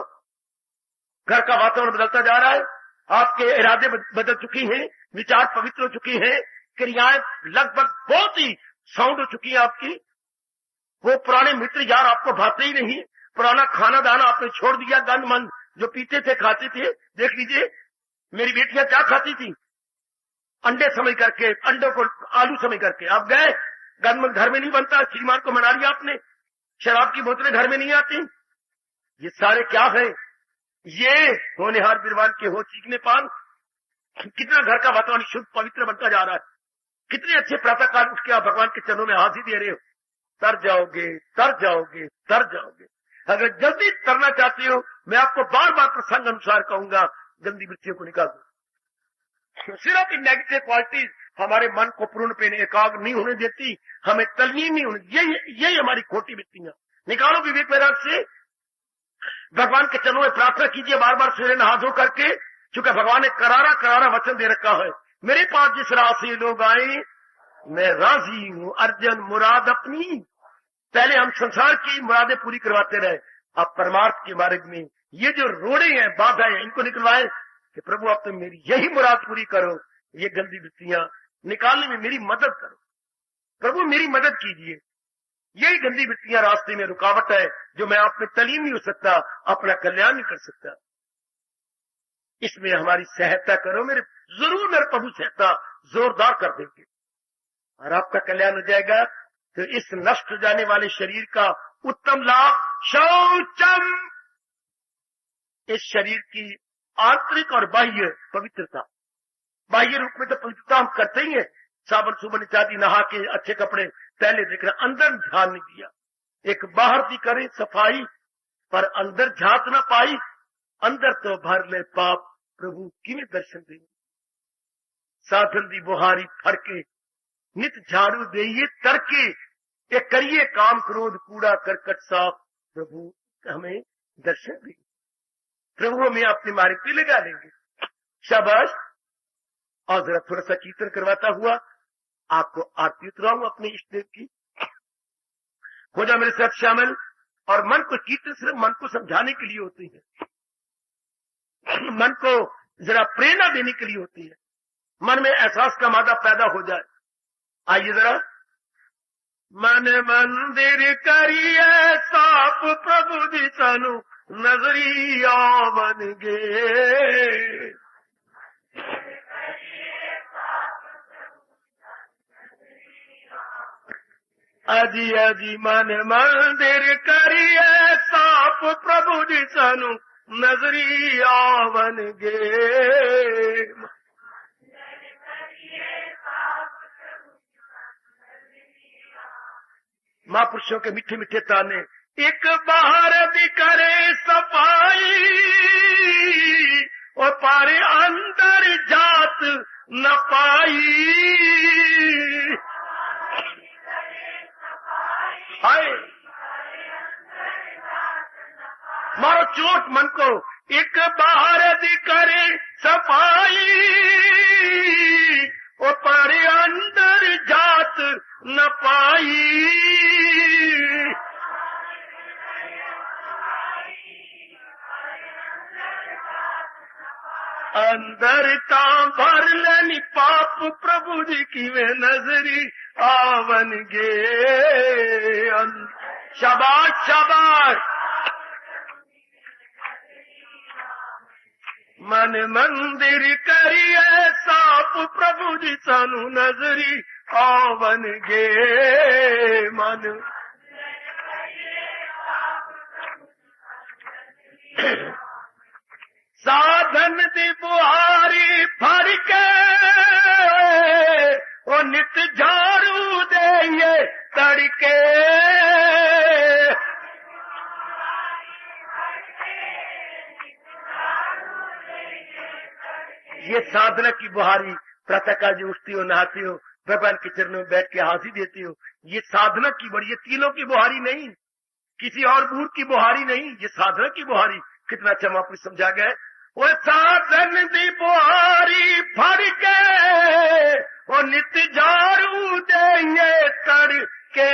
घर का वातावरण बदलता जा रहा है, आपके इरादे बदल चुकी हैं, विचार पवित्र हो चुकी हैं, क्रियाएं लगभग बहुत ही साउंड हो चुकी है आपकी। वो पुराने मित्र यार आपको भाते ही नहीं, पुराना खाना दाना आपने छोड़ दिया, गंद मंद जो पीते थे खाते थे। देख लीजिए मेरी बेटियां क्या खाती थी, अंडे समझ करके, अंडों को आलू समझ करके। आप गए, गंद मंद घर में नहीं बनता, श्रीमान को मना लिया आपने, शराब की बोतलें घर में नहीं आती। ये सारे क्या है, ये होनहार बिरवान के हो चीखने पान। कितना घर का वातावरण शुद्ध पवित्र बनता जा रहा है। कितने अच्छे प्रातःकाल उठ के आप भगवान के चरणों में हाथ ही दे रहे हो। तर जाओगे, तर जाओगे, तर जाओगे। अगर जल्दी तरना चाहते हो, मैं आपको बार बार प्रसंग अनुसार कहूंगा, गंदी वृत्तियों को निकाल दो। सिर्फ इन नेगेटिव क्वालिटीज हमारे मन को पूर्ण पे एकाग्र नहीं होने देती, हमें तल्लीन नहीं होने, यही हमारी खोटी वृत्तियां। निकालो विवेक वैराग से, भगवान के चरणों में प्रार्थना कीजिए बार बार सूर्य नहा धो करके, क्योंकि भगवान ने करारा करारा वचन दे रखा है, मेरे पास जिस राह से लोग आए मैं राजी हूं, अर्जन मुराद अपनी। पहले हम संसार की मुरादें पूरी करवाते रहे, अब परमार्थ के मार्ग में ये जो रोड़े हैं, बाधाएं हैं, इनको निकलवाए कि प्रभु अब तो मेरी यही मुराद पूरी करो, ये गंदी वृत्तियां निकालने में मेरी मदद करो, प्रभु मेरी मदद कीजिए। यही गंदी वृत्तियां रास्ते में रुकावट है, जो मैं आप में तलीम नहीं हो सकता, अपना कल्याण नहीं कर सकता। इसमें हमारी सहायता करो, जरूर मेरे प्रभु सहायता जोरदार कर देंगे और आपका कल्याण हो जाएगा। तो इस नष्ट हो जाने वाले शरीर का उत्तम लाभ शौचम, इस शरीर की आंतरिक और बाह्य पवित्रता। बाह्य रूप में तो पवित्रता हम करते ही हैं, साबुन सुबन इत्यादि नहा के अच्छे कपड़े पहले देख रहे, अंदर ध्यान नहीं दिया। एक बाहर की करे सफाई पर अंदर झांक न पाई, अंदर तो भर ले पाप, प्रभु किमें दर्शन दे। साधन दी बुहारी फरके, नित झाड़ू देइए तरके, ये करिए काम क्रोध कूड़ा करकट साफ, प्रभु हमें दर्शन दे, प्रभु हमें अपने मार्ग पे लगा लेंगे। शाबाश। और जरा थोड़ा सा कीर्तन करवाता हुआ आपको आरती उतराऊं अपने इष्ट देव की। हो जा मेरे साथ शामिल। और मन को, कीर्तन सिर्फ मन को समझाने के लिए होती है, मन को जरा प्रेरणा देने के लिए होती है, मन में एहसास का मादा पैदा हो जाए। आइए जरा। मन मंदिर करिए साफ, प्रभु दी सानू नजरिया बन गए। अजी अजी मन मंदिर करिए साफ, प्रभु जी सानू नजरिया बन गए। महापुरुषों के मीठे मीठे ताने, एक बाहर भी करे सफाई और पारे अंदर जात न पाई। हाय मारो चोट मन को, एक बाहर भी करे सफाई और पारे अंदर जात न पाई। अंदर का भर लेनी पाप, प्रभु जी की वे नजरी आवन गे। शाबाश शाबाश। मन मंदिर करिए साफ, प्रभु जी सानू नजरी आवन गे। मन साधन दी बुहारी भर के, ओ नित झाड़ू देइए तड़के। ये साधना की बुहारी, प्रातःकाल जो उठती हो, नहाती हो, भगवान के चरणों में बैठ के हाजिरी देती हो, ये साधना की बड़ी, ये तीनों की बुहारी नहीं, किसी और बूढ़ की बुहारी नहीं, ये साधना की बुहारी। कितना अच्छा महापुरुष समझा गया। वो साधन दी बुहारी फड़ के वो नित झाड़ू देंगे तड़के।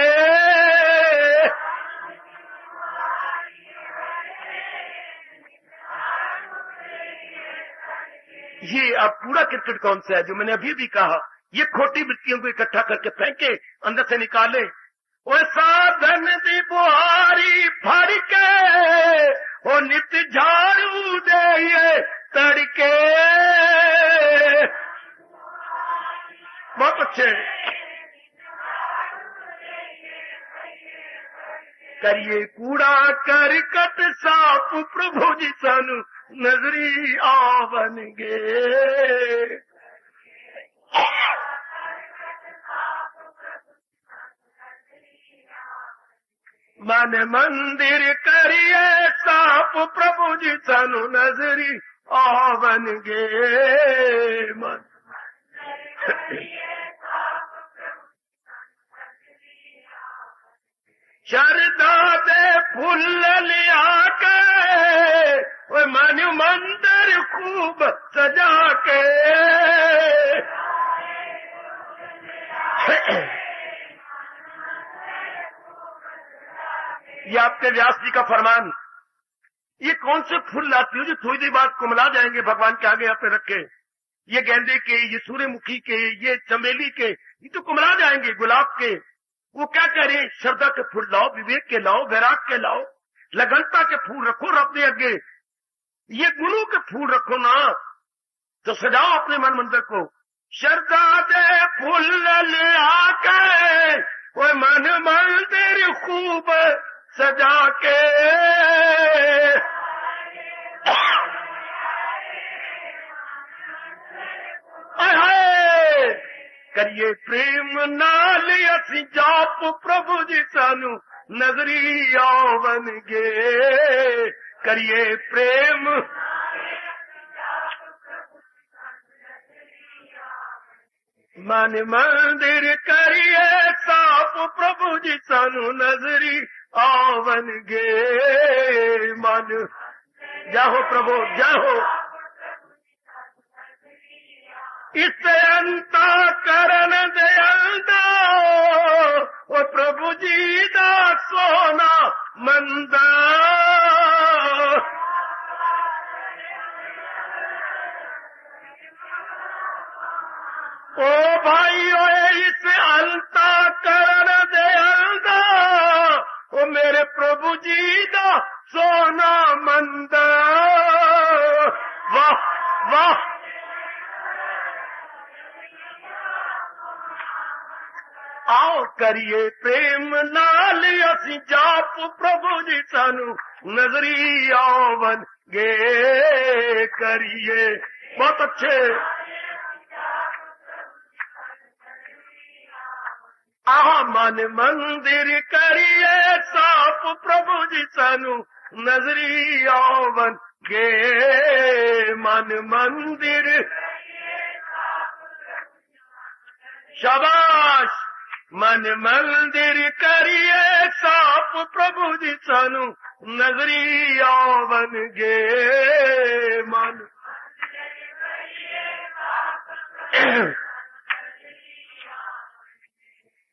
ये अब पूरा क्रिकेट कौन सा है जो मैंने अभी भी कहा, ये खोटी वृत्तियों को इकट्ठा करके फेंके, अंदर से निकाले। वो साधन दी बुहारी फड़ के वो नित झाड़ू दे तड़के। बहुत अच्छे। करिए कूड़ा करकट साफ प्रभु जी सानू नजरी आवनगे। मन मंदिर करिए साफ प्रभु जी सानू नजरी आवनगे। मन शरदा दे फूल लिया के वो मन मंदिर खूब सजा के। ये आपके व्यास जी का फरमान। ये कौन से फूल लाती हो जो थोड़ी देर बाद कुमला जाएंगे भगवान के आगे यहाँ पे रखे? ये गेंदे के, ये सूर्यमुखी के, ये चमेली के, ये तो कुमला जाएंगे। गुलाब के, वो क्या कह रहे हैं? श्रद्धा के फूल लाओ, विवेक के लाओ, वैराग के लाओ, लगनता के फूल रखो रब दे अगे। ये गुरु के फूल रखो ना, तो सजाओ अपने मन मंदिर को। श्रद्धा दे फूल ले आके वो मन मंदिर खूब सजा के। करिए प्रेम नाल असी जाप प्रभु जी सानू नजरी आवनगे। करिए प्रेम मन मंदिर करिए साफ प्रभु जी सानू नजरी आवनगे। मन जाहो प्रभु जाहो। इस अंता करन दे अंदा वो प्रभु जी दा सोना मंदा। ओ भाई ओए इस अंता करन दे अंदा वो मेरे प्रभु जी दा सोना मंदा। वाह वाह। आओ करिए प्रेम नाल असी जाप प्रभु जी सानू नजरी आवनगे। करिए बहुत अच्छे। आहा मन मंदिर करिए साफ प्रभु जी सानू नजरी आवनगे। मन मंदिर शाबाश। मन मंदिर करिए साफ प्रभु जी सानू नजरी आवनगे। मन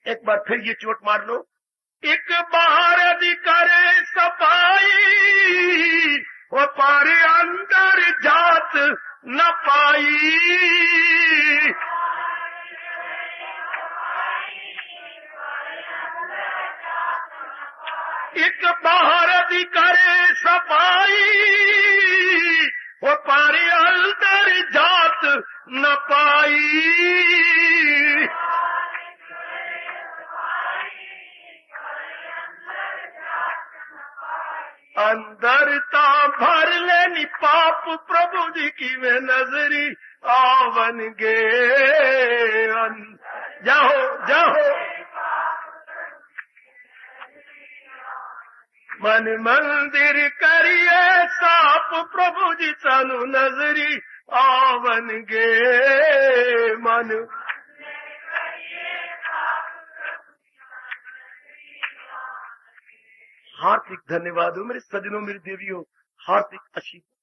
एक बार फिर ये चोट मार लो। एक बाहर करे सफाई वो पारे अंदर जात न पाई। एक बाहर करे सफाई वो पारे अंदर जात न पाई। अंदर ता भर लेनी पाप प्रभु जी की वे नजरी आवनगे। जाओ जाओ। मन मंदिर करिए साफ प्रभु जी सानू नजरी आवनगे मन। हार्दिक धन्यवाद हो मेरे सज्जनों, मेरी देवियों, हार्दिक आशीर्वाद।